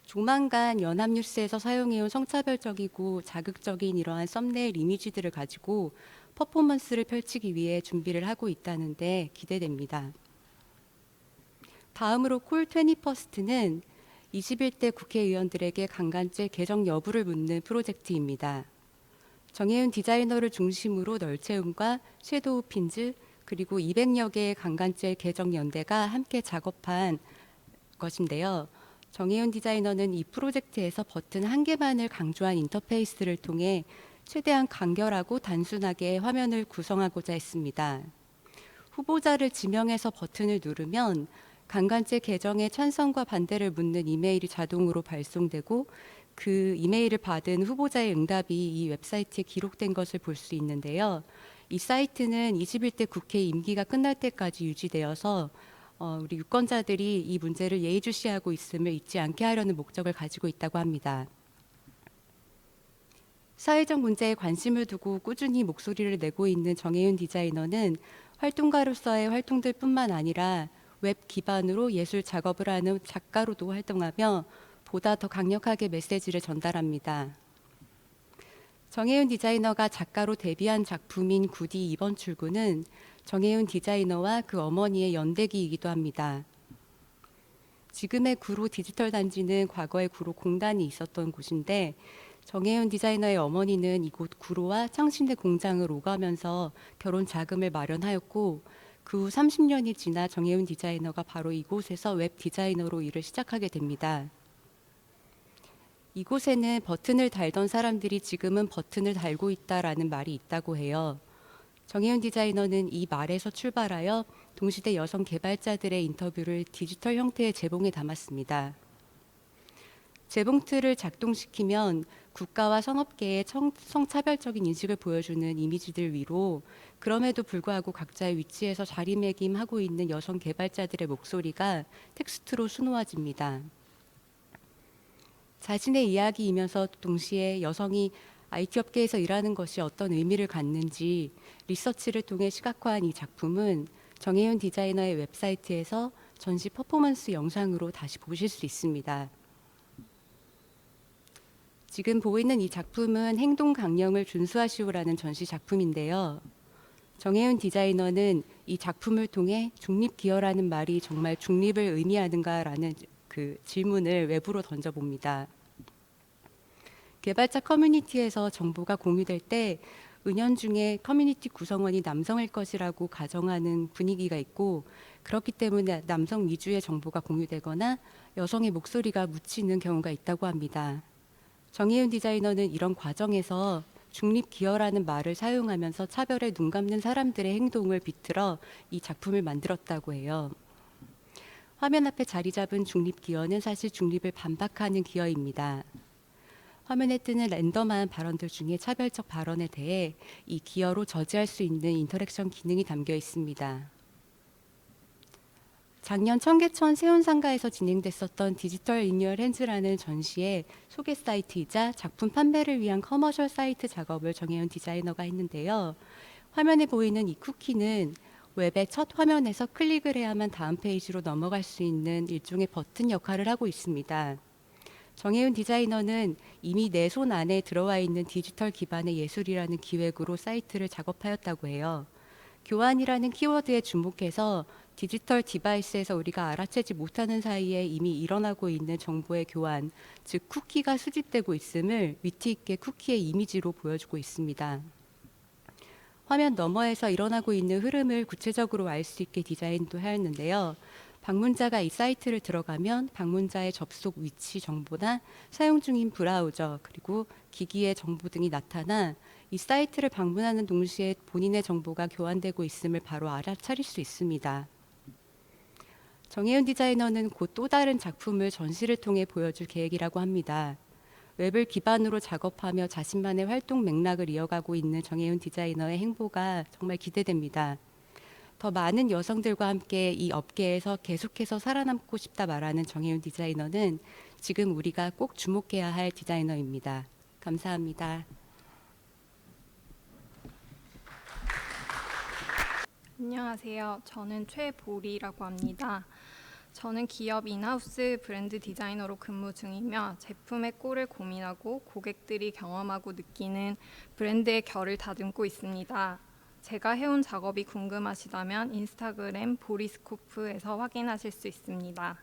조만간 연합뉴스에서 사용해온 성차별적이고 자극적인 이러한 썸네일 이미지들을 가지고 퍼포먼스를 펼치기 위해 준비를 하고 있다는데 기대됩니다. 다음으로 콜21스트는 21대 국회의원들에게 강간죄 개정 여부를 묻는 프로젝트입니다. 정혜윤 디자이너를 중심으로 널체움과 섀도우 핀즈 그리고 200여 개의 강간죄 개정 연대가 함께 작업한 것인데요. 정혜윤 디자이너는 이 프로젝트에서 버튼 1개만을 강조한 인터페이스를 통해 최대한 간결하고 단순하게 화면을 구성하고자 했습니다. 후보자를 지명해서 버튼을 누르면 강간죄 개정에 찬성과 반대를 묻는 이메일이 자동으로 발송되고 그 이메일을 받은 후보자의 응답이 이 웹사이트에 기록된 것을 볼 수 있는데요. 이 사이트는 21대 국회 임기가 끝날 때까지 유지되어서 우리 유권자들이 이 문제를 예의주시하고 있음을 잊지 않게 하려는 목적을 가지고 있다고 합니다. 사회적 문제에 관심을 두고 꾸준히 목소리를 내고 있는 정혜윤 디자이너는 활동가로서의 활동들 뿐만 아니라 웹 기반으로 예술 작업을 하는 작가로도 활동하며 보다 더 강력하게 메시지를 전달합니다. 정혜윤 디자이너가 작가로 데뷔한 작품인 굿이 2번 출구는 정혜윤 디자이너와 그 어머니의 연대기이기도 합니다. 지금의 구로 디지털 단지는 과거에 구로 공단이 있었던 곳인데 정혜윤 디자이너의 어머니는 이곳 구로와 창신대 공장을 오가면서 결혼 자금을 마련하였고 그 후 30년이 지나 정혜윤 디자이너가 바로 이곳에서 웹 디자이너로 일을 시작하게 됩니다. 이곳에는 버튼을 달던 사람들이 지금은 버튼을 달고 있다라는 말이 있다고 해요. 정혜윤 디자이너는 이 말에서 출발하여 동시대 여성 개발자들의 인터뷰를 디지털 형태의 재봉에 담았습니다. 재봉틀을 작동시키면 국가와 산업계의 성차별적인 인식을 보여주는 이미지들 위로 그럼에도 불구하고 각자의 위치에서 자리매김하고 있는 여성 개발자들의 목소리가 텍스트로 수놓아집니다. 자신의 이야기이면서 동시에 여성이 IT 업계에서 일하는 것이 어떤 의미를 갖는지 리서치를 통해 시각화한 이 작품은 정혜윤 디자이너의 웹사이트에서 전시 퍼포먼스 영상으로 다시 보실 수 있습니다. 지금 보이는 이 작품은 행동 강령을 준수하시오라는 전시 작품인데요. 정혜윤 디자이너는 이 작품을 통해 중립기여라는 말이 정말 중립을 의미하는가라는 그 질문을 외부로 던져봅니다. 개발자 커뮤니티에서 정보가 공유될 때 은연중에 커뮤니티 구성원이 남성일 것이라고 가정하는 분위기가 있고, 그렇기 때문에 남성 위주의 정보가 공유되거나 여성의 목소리가 묻히는 경우가 있다고 합니다. 정혜윤 디자이너는 이런 과정에서 중립기여라는 말을 사용하면서 차별에 눈 감는 사람들의 행동을 비틀어 이 작품을 만들었다고 해요. 화면 앞에 자리 잡은 중립기여는 사실 중립을 반박하는 기여입니다. 화면에 뜨는 랜덤한 발언들 중에 차별적 발언에 대해 이 기여로 저지할 수 있는 인터랙션 기능이 담겨 있습니다. 작년 청계천 세운상가에서 진행됐었던 디지털 리뉴얼 핸즈라는 전시의 소개 사이트이자 작품 판매를 위한 커머셜 사이트 작업을 정혜윤 디자이너가 했는데요. 화면에 보이는 이 쿠키는 웹의 첫 화면에서 클릭을 해야만 다음 페이지로 넘어갈 수 있는 일종의 버튼 역할을 하고 있습니다. 정혜윤 디자이너는 이미 내 손 안에 들어와 있는 디지털 기반의 예술이라는 기획으로 사이트를 작업하였다고 해요. 교환이라는 키워드에 주목해서 디지털 디바이스에서 우리가 알아채지 못하는 사이에 이미 일어나고 있는 정보의 교환, 즉 쿠키가 수집되고 있음을 위트 있게 쿠키의 이미지로 보여주고 있습니다. 화면 너머에서 일어나고 있는 흐름을 구체적으로 알 수 있게 디자인도 하였는데요. 방문자가 이 사이트를 들어가면 방문자의 접속 위치 정보나 사용 중인 브라우저 그리고 기기의 정보 등이 나타나 이 사이트를 방문하는 동시에 본인의 정보가 교환되고 있음을 바로 알아차릴 수 있습니다. 정혜윤 디자이너는 곧 또 다른 작품을 전시를 통해 보여줄 계획이라고 합니다. 웹을 기반으로 작업하며 자신만의 활동 맥락을 이어가고 있는 정혜윤 디자이너의 행보가 정말 기대됩니다. 더 많은 여성들과 함께 이 업계에서 계속해서 살아남고 싶다 말하는 정혜윤 디자이너는 지금 우리가 꼭 주목해야 할 디자이너입니다. 감사합니다. 안녕하세요. 저는 최보리라고 합니다. 저는 기업 인하우스 브랜드 디자이너로 근무 중이며 제품의 꼴을 고민하고 고객들이 경험하고 느끼는 브랜드의 결을 다듬고 있습니다. 제가 해온 작업이 궁금하시다면 인스타그램 보리스코프에서 확인하실 수 있습니다.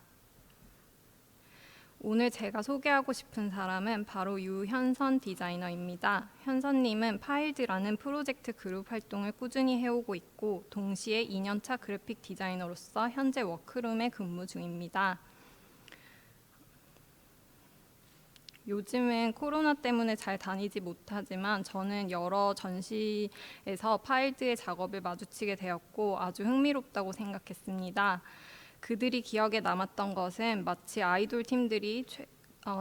오늘 제가 소개하고 싶은 사람은 바로 유현선 디자이너입니다. 현선님은 파일드라는 프로젝트 그룹 활동을 꾸준히 해오고 있고 동시에 2년차 그래픽 디자이너로서 현재 워크룸에 근무 중입니다. 요즘은 코로나 때문에 잘 다니지 못하지만 저는 여러 전시에서 파일드의 작업을 마주치게 되었고 아주 흥미롭다고 생각했습니다. 그들이 기억에 남았던 것은 마치 아이돌 팀들이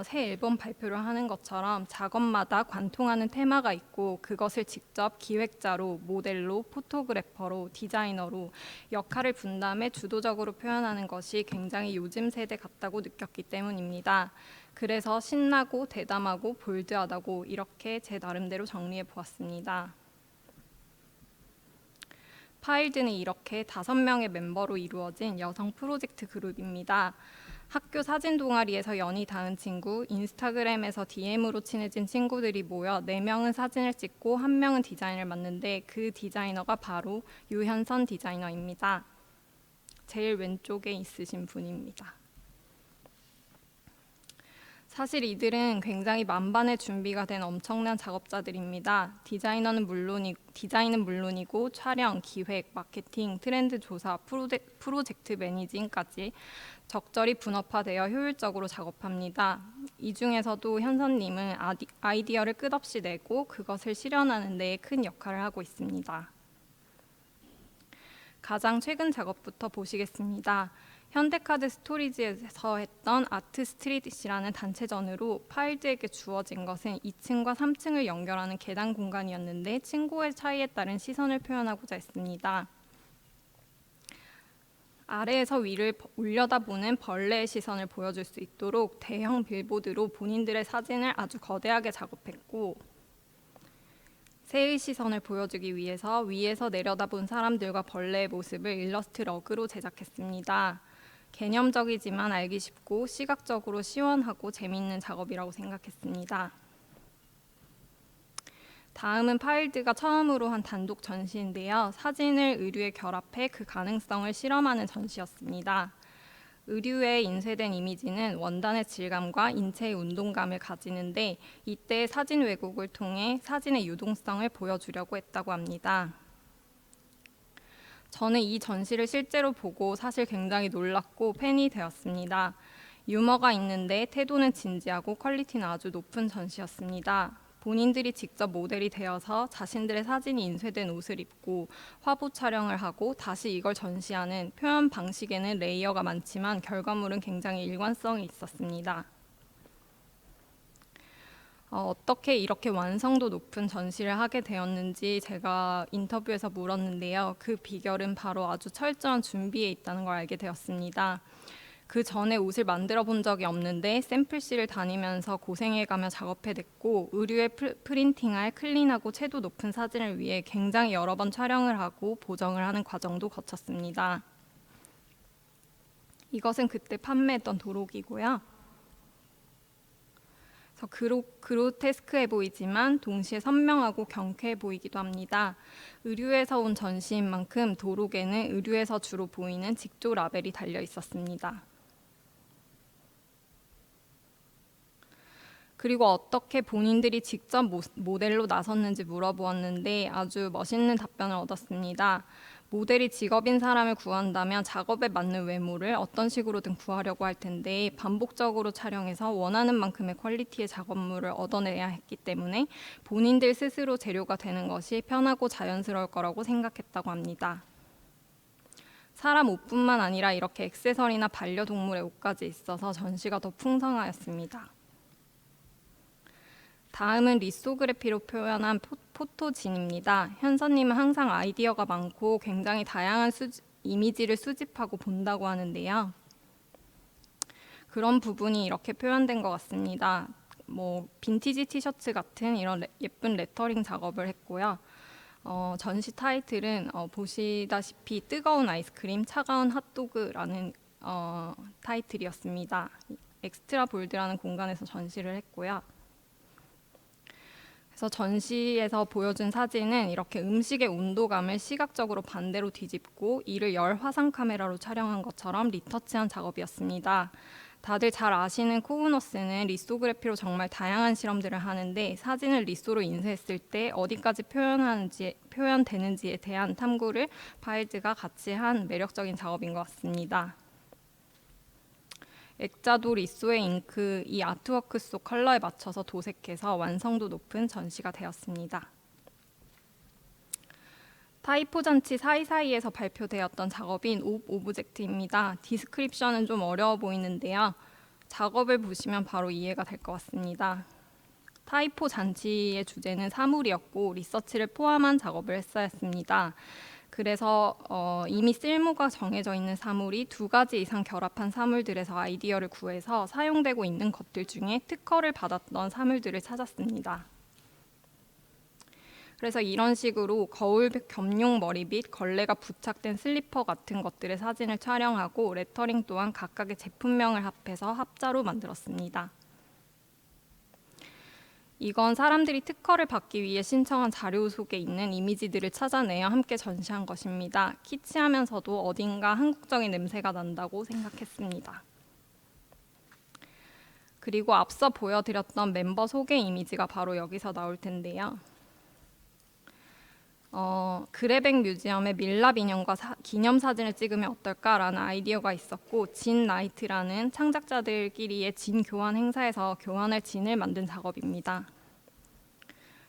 새 앨범 발표를 하는 것처럼 작업마다 관통하는 테마가 있고 그것을 직접 기획자로, 모델로, 포토그래퍼로, 디자이너로 역할을 분담해 주도적으로 표현하는 것이 굉장히 요즘 세대 같다고 느꼈기 때문입니다. 그래서 신나고 대담하고 볼드하다고 이렇게 제 나름대로 정리해 보았습니다. 파일드는 이렇게 5명의 멤버로 이루어진 여성 프로젝트 그룹입니다. 학교 사진 동아리에서 연이 닿은 친구, 인스타그램에서 DM으로 친해진 친구들이 모여 4명은 사진을 찍고 1명은 디자인을 맡는데 그 디자이너가 바로 유현선 디자이너입니다. 제일 왼쪽에 있으신 분입니다. 사실 이들은 굉장히 만반의 준비가 된 엄청난 작업자들입니다. 디자인은 물론이고 촬영, 기획, 마케팅, 트렌드 조사, 프로젝트 매니징까지 적절히 분업화되어 효율적으로 작업합니다. 이 중에서도 현선님은 아이디어를 끝없이 내고 그것을 실현하는 데 큰 역할을 하고 있습니다. 가장 최근 작업부터 보시겠습니다. 현대카드 스토리지에서 했던 아트 스트릿이라는 단체전으로 파일드에게 주어진 것은 2층과 3층을 연결하는 계단 공간이었는데 층고의 차이에 따른 시선을 표현하고자 했습니다. 아래에서 위를 올려다보는 벌레의 시선을 보여줄 수 있도록 대형 빌보드로 본인들의 사진을 아주 거대하게 작업했고 새의 시선을 보여주기 위해서 위에서 내려다본 사람들과 벌레의 모습을 일러스트 러그로 제작했습니다. 개념적이지만 알기 쉽고 시각적으로 시원하고 재미있는 작업이라고 생각했습니다. 다음은 파일드가 처음으로 한 단독 전시인데요. 사진을 의류에 결합해 그 가능성을 실험하는 전시였습니다. 의류에 인쇄된 이미지는 원단의 질감과 인체의 운동감을 가지는데 이때 사진 왜곡을 통해 사진의 유동성을 보여주려고 했다고 합니다. 저는 이 전시를 실제로 보고 사실 굉장히 놀랐고 팬이 되었습니다. 유머가 있는데 태도는 진지하고 퀄리티는 아주 높은 전시였습니다. 본인들이 직접 모델이 되어서 자신들의 사진이 인쇄된 옷을 입고 화보 촬영을 하고 다시 이걸 전시하는 표현 방식에는 레이어가 많지만 결과물은 굉장히 일관성이 있었습니다. 어떻게 이렇게 완성도 높은 전시를 하게 되었는지 제가 인터뷰에서 물었는데요. 그 비결은 바로 아주 철저한 준비에 있다는 걸 알게 되었습니다. 그 전에 옷을 만들어 본 적이 없는데 샘플실을 다니면서 고생해가며 작업해냈고 의류에 프린팅할 클린하고 채도 높은 사진을 위해 굉장히 여러 번 촬영을 하고 보정을 하는 과정도 거쳤습니다. 이것은 그때 판매했던 도록이고요. 그로테스크해 보이지만 동시에 선명하고 경쾌해 보이기도 합니다. 의류에서 온 전시인 만큼 도록에는 의류에서 주로 보이는 직조 라벨이 달려 있었습니다. 그리고 어떻게 본인들이 직접 모델로 나섰는지 물어보았는데 아주 멋있는 답변을 얻었습니다. 모델이 직업인 사람을 구한다면 작업에 맞는 외모를 어떤 식으로든 구하려고 할 텐데 반복적으로 촬영해서 원하는 만큼의 퀄리티의 작업물을 얻어내야 했기 때문에 본인들 스스로 재료가 되는 것이 편하고 자연스러울 거라고 생각했다고 합니다. 사람 옷뿐만 아니라 이렇게 액세서리나 반려동물의 옷까지 있어서 전시가 더 풍성하였습니다. 다음은 리소그래피로 표현한 포토진입니다. 현서님은 항상 아이디어가 많고 굉장히 다양한 이미지를 수집하고 본다고 하는데요. 그런 부분이 이렇게 표현된 것 같습니다. 빈티지 티셔츠 같은 이런 예쁜 레터링 작업을 했고요. 전시 타이틀은 보시다시피 뜨거운 아이스크림, 차가운 핫도그라는 타이틀이었습니다. 엑스트라 볼드라는 공간에서 전시를 했고요. 그래서 전시에서 보여준 사진은 이렇게 음식의 온도감을 시각적으로 반대로 뒤집고 이를 열 화상 카메라로 촬영한 것처럼 리터치한 작업이었습니다. 다들 잘 아시는 코우너스는 리소그래피로 정말 다양한 실험들을 하는데 사진을 리소로 인쇄했을 때 어디까지 표현되는지에 대한 탐구를 파일드가 같이 한 매력적인 작업인 것 같습니다. 액자도 리소의 잉크, 이 아트워크 속 컬러에 맞춰서 도색해서 완성도 높은 전시가 되었습니다. 타이포 잔치 사이사이에서 발표되었던 작업인 오브젝트입니다. 디스크립션은 좀 어려워 보이는데요. 작업을 보시면 바로 이해가 될 것 같습니다. 타이포 잔치의 주제는 사물이었고 리서치를 포함한 작업을 했어야 했습니다. 그래서 이미 쓸모가 정해져 있는 사물이 2가지 이상 결합한 사물들에서 아이디어를 구해서 사용되고 있는 것들 중에 특허를 받았던 사물들을 찾았습니다. 그래서 이런 식으로 거울 겸용 머리빗, 걸레가 부착된 슬리퍼 같은 것들의 사진을 촬영하고 레터링 또한 각각의 제품명을 합해서 합자로 만들었습니다. 이건 사람들이 특허를 받기 위해 신청한 자료 속에 있는 이미지들을 찾아내어 함께 전시한 것입니다. 키치하면서도 어딘가 한국적인 냄새가 난다고 생각했습니다. 그리고 앞서 보여드렸던 멤버 소개 이미지가 바로 여기서 나올 텐데요. 그레백 뮤지엄의 밀랍 인형과 기념사진을 찍으면 어떨까라는 아이디어가 있었고 진 나이트라는 창작자들끼리의 진 교환 행사에서 교환할 진을 만든 작업입니다.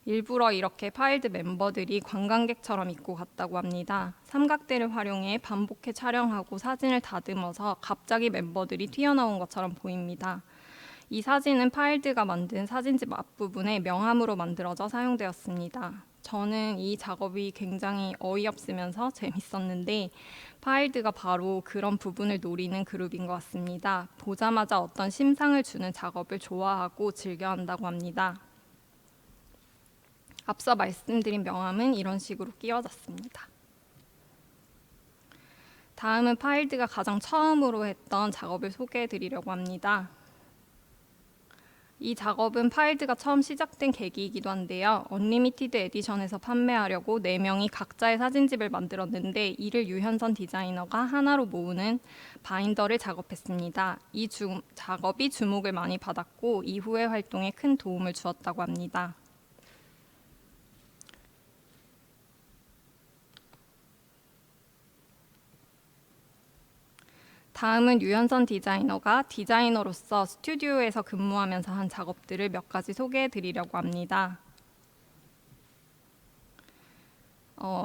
일부러 이렇게 파일드 멤버들이 관광객처럼 입고 갔다고 합니다. 삼각대를 활용해 반복해 촬영하고 사진을 다듬어서 갑자기 멤버들이 튀어나온 것처럼 보입니다. 이 사진은 파일드가 만든 사진집 앞부분에 명함으로 만들어져 사용되었습니다. 저는 이 작업이 굉장히 어이없으면서 재밌었는데 파일드가 바로 그런 부분을 노리는 그룹인 것 같습니다. 보자마자 어떤 심상을 주는 작업을 좋아하고 즐겨한다고 합니다. 앞서 말씀드린 명함은 이런 식으로 끼워졌습니다. 다음은 파일드가 가장 처음으로 했던 작업을 소개해 드리려고 합니다. 이 작업은 파일드가 처음 시작된 계기이기도 한데요. 언리미티드 에디션에서 판매하려고 4명이 각자의 사진집을 만들었는데 이를 유현선 디자이너가 하나로 모으는 바인더를 작업했습니다. 이 작업이 주목을 많이 받았고 이후의 활동에 큰 도움을 주었다고 합니다. 다음은 유현선 디자이너가 디자이너로서 스튜디오에서 근무하면서 한 작업들을 몇 가지 소개해 드리려고 합니다.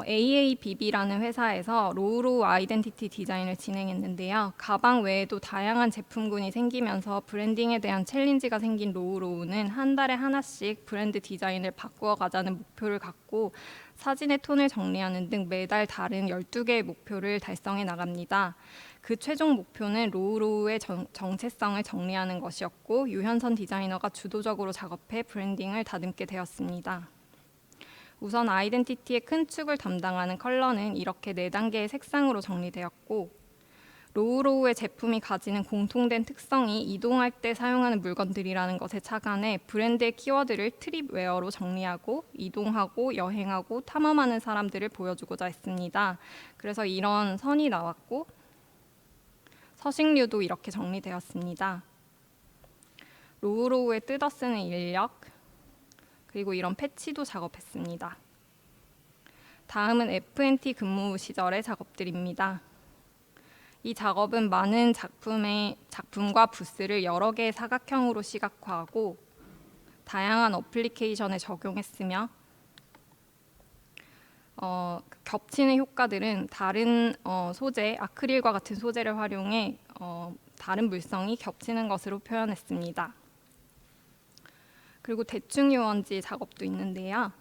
AABB라는 회사에서 로우로우 아이덴티티 디자인을 진행했는데요. 가방 외에도 다양한 제품군이 생기면서 브랜딩에 대한 챌린지가 생긴 로우로우는 한 달에 하나씩 브랜드 디자인을 바꾸어 가자는 목표를 갖고 사진의 톤을 정리하는 등 매달 다른 12개의 목표를 달성해 나갑니다. 그 최종 목표는 로우로우의 정체성을 정리하는 것이었고 유현선 디자이너가 주도적으로 작업해 브랜딩을 다듬게 되었습니다. 우선 아이덴티티의 큰 축을 담당하는 컬러는 이렇게 4단계의 색상으로 정리되었고 로우로우의 제품이 가지는 공통된 특성이 이동할 때 사용하는 물건들이라는 것에 착안해 브랜드의 키워드를 트립웨어로 정리하고 이동하고 여행하고 탐험하는 사람들을 보여주고자 했습니다. 그래서 이런 선이 나왔고 서식류도 이렇게 정리되었습니다. 로우로우에 뜯어 쓰는 인력, 그리고 이런 패치도 작업했습니다. 다음은 FNT 근무 시절의 작업들입니다. 이 작업은 많은 작품과 부스를 여러 개의 사각형으로 시각화하고 다양한 어플리케이션에 적용했으며 겹치는 효과들은 다른 소재, 아크릴과 같은 소재를 활용해 다른 물성이 겹치는 것으로 표현했습니다. 그리고 대충 유원지 작업도 있는데요.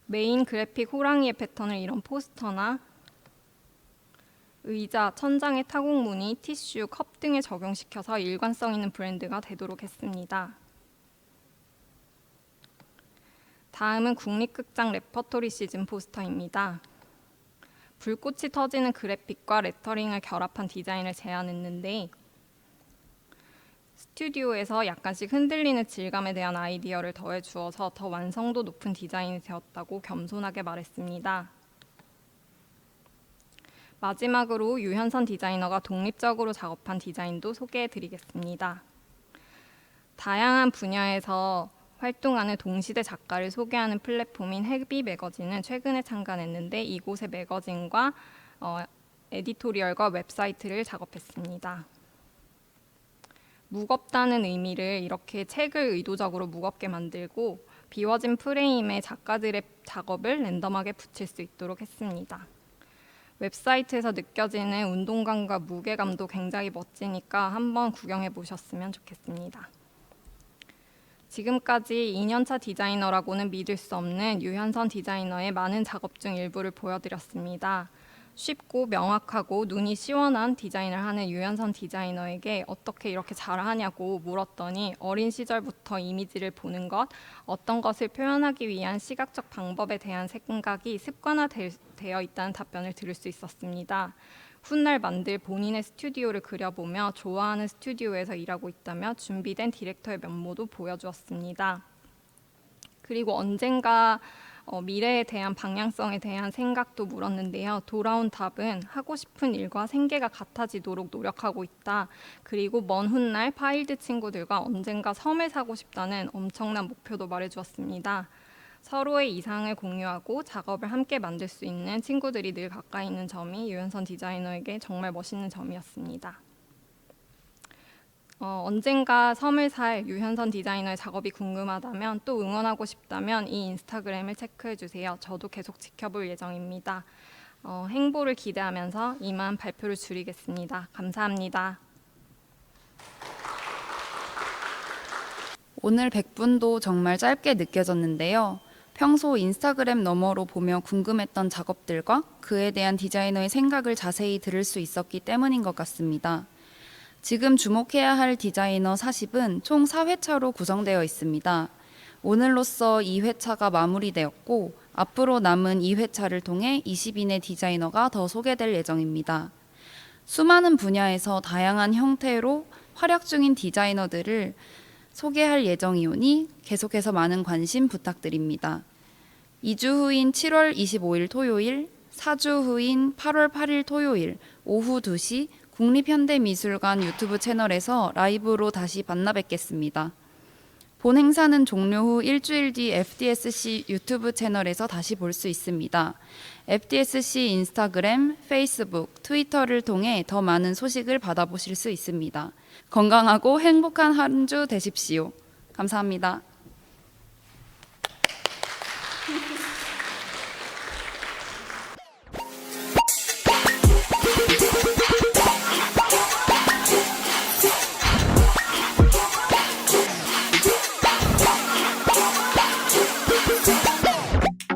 메인 그래픽 호랑이의 패턴을 이런 포스터나 의자, 천장의 타공무늬, 티슈, 컵 등에 적용시켜서 일관성 있는 브랜드가 되도록 했습니다. 다음은 국립극장 레퍼토리 시즌 포스터입니다. 불꽃이 터지는 그래픽과 레터링을 결합한 디자인을 제안했는데 스튜디오에서 약간씩 흔들리는 질감에 대한 아이디어를 더해 주어서 더 완성도 높은 디자인이 되었다고 겸손하게 말했습니다. 마지막으로 유현선 디자이너가 독립적으로 작업한 디자인도 소개해 드리겠습니다. 다양한 분야에서 활동하는 동시대 작가를 소개하는 플랫폼인 헤비 매거진은 최근에 창간했는데 이곳의 매거진과 에디토리얼과 웹사이트를 작업했습니다. 무겁다는 의미를 이렇게 책을 의도적으로 무겁게 만들고 비워진 프레임에 작가들의 작업을 랜덤하게 붙일 수 있도록 했습니다. 웹사이트에서 느껴지는 운동감과 무게감도 굉장히 멋지니까 한번 구경해 보셨으면 좋겠습니다. 지금까지 2년차 디자이너라고는 믿을 수 없는 유현선 디자이너의 많은 작업 중 일부를 보여드렸습니다. 쉽고 명확하고 눈이 시원한 디자인을 하는 유현선 디자이너에게 어떻게 이렇게 잘하냐고 물었더니 어린 시절부터 이미지를 보는 것, 어떤 것을 표현하기 위한 시각적 방법에 대한 생각이 습관화되어 있다는 답변을 들을 수 있었습니다. 훗날 만들 본인의 스튜디오를 그려보며 좋아하는 스튜디오에서 일하고 있다며 준비된 디렉터의 면모도 보여주었습니다. 그리고 언젠가 미래에 대한 방향성에 대한 생각도 물었는데요. 돌아온 답은 하고 싶은 일과 생계가 같아지도록 노력하고 있다. 그리고 먼 훗날 파일드 친구들과 언젠가 섬을 사고 싶다는 엄청난 목표도 말해주었습니다. 서로의 이상을 공유하고 작업을 함께 만들 수 있는 친구들이 늘 가까이 있는 점이 유현선 디자이너에게 정말 멋있는 점이었습니다. 언젠가 섬을 살 유현선 디자이너의 작업이 궁금하다면 또 응원하고 싶다면 이 인스타그램을 체크해주세요. 저도 계속 지켜볼 예정입니다. 행보를 기대하면서 이만 발표를 줄이겠습니다. 감사합니다. 오늘 100분도 정말 짧게 느껴졌는데요. 평소 인스타그램 너머로 보며 궁금했던 작업들과 그에 대한 디자이너의 생각을 자세히 들을 수 있었기 때문인 것 같습니다. 지금 주목해야 할 디자이너 40은 총 4회차로 구성되어 있습니다. 오늘로써 2회차가 마무리되었고 앞으로 남은 2회차를 통해 20인의 디자이너가 더 소개될 예정입니다. 수많은 분야에서 다양한 형태로 활약 중인 디자이너들을 소개할 예정이오니 계속해서 많은 관심 부탁드립니다. 2주 후인 7월 25일 토요일, 4주 후인 8월 8일 토요일 오후 2시 국립현대미술관 유튜브 채널에서 라이브로 다시 만나 뵙겠습니다. 본 행사는 종료 후 일주일 뒤 FDSC 유튜브 채널에서 다시 볼 수 있습니다. FDSC 인스타그램, 페이스북, 트위터를 통해 더 많은 소식을 받아보실 수 있습니다. 건강하고 행복한 한 주 되십시오. 감사합니다.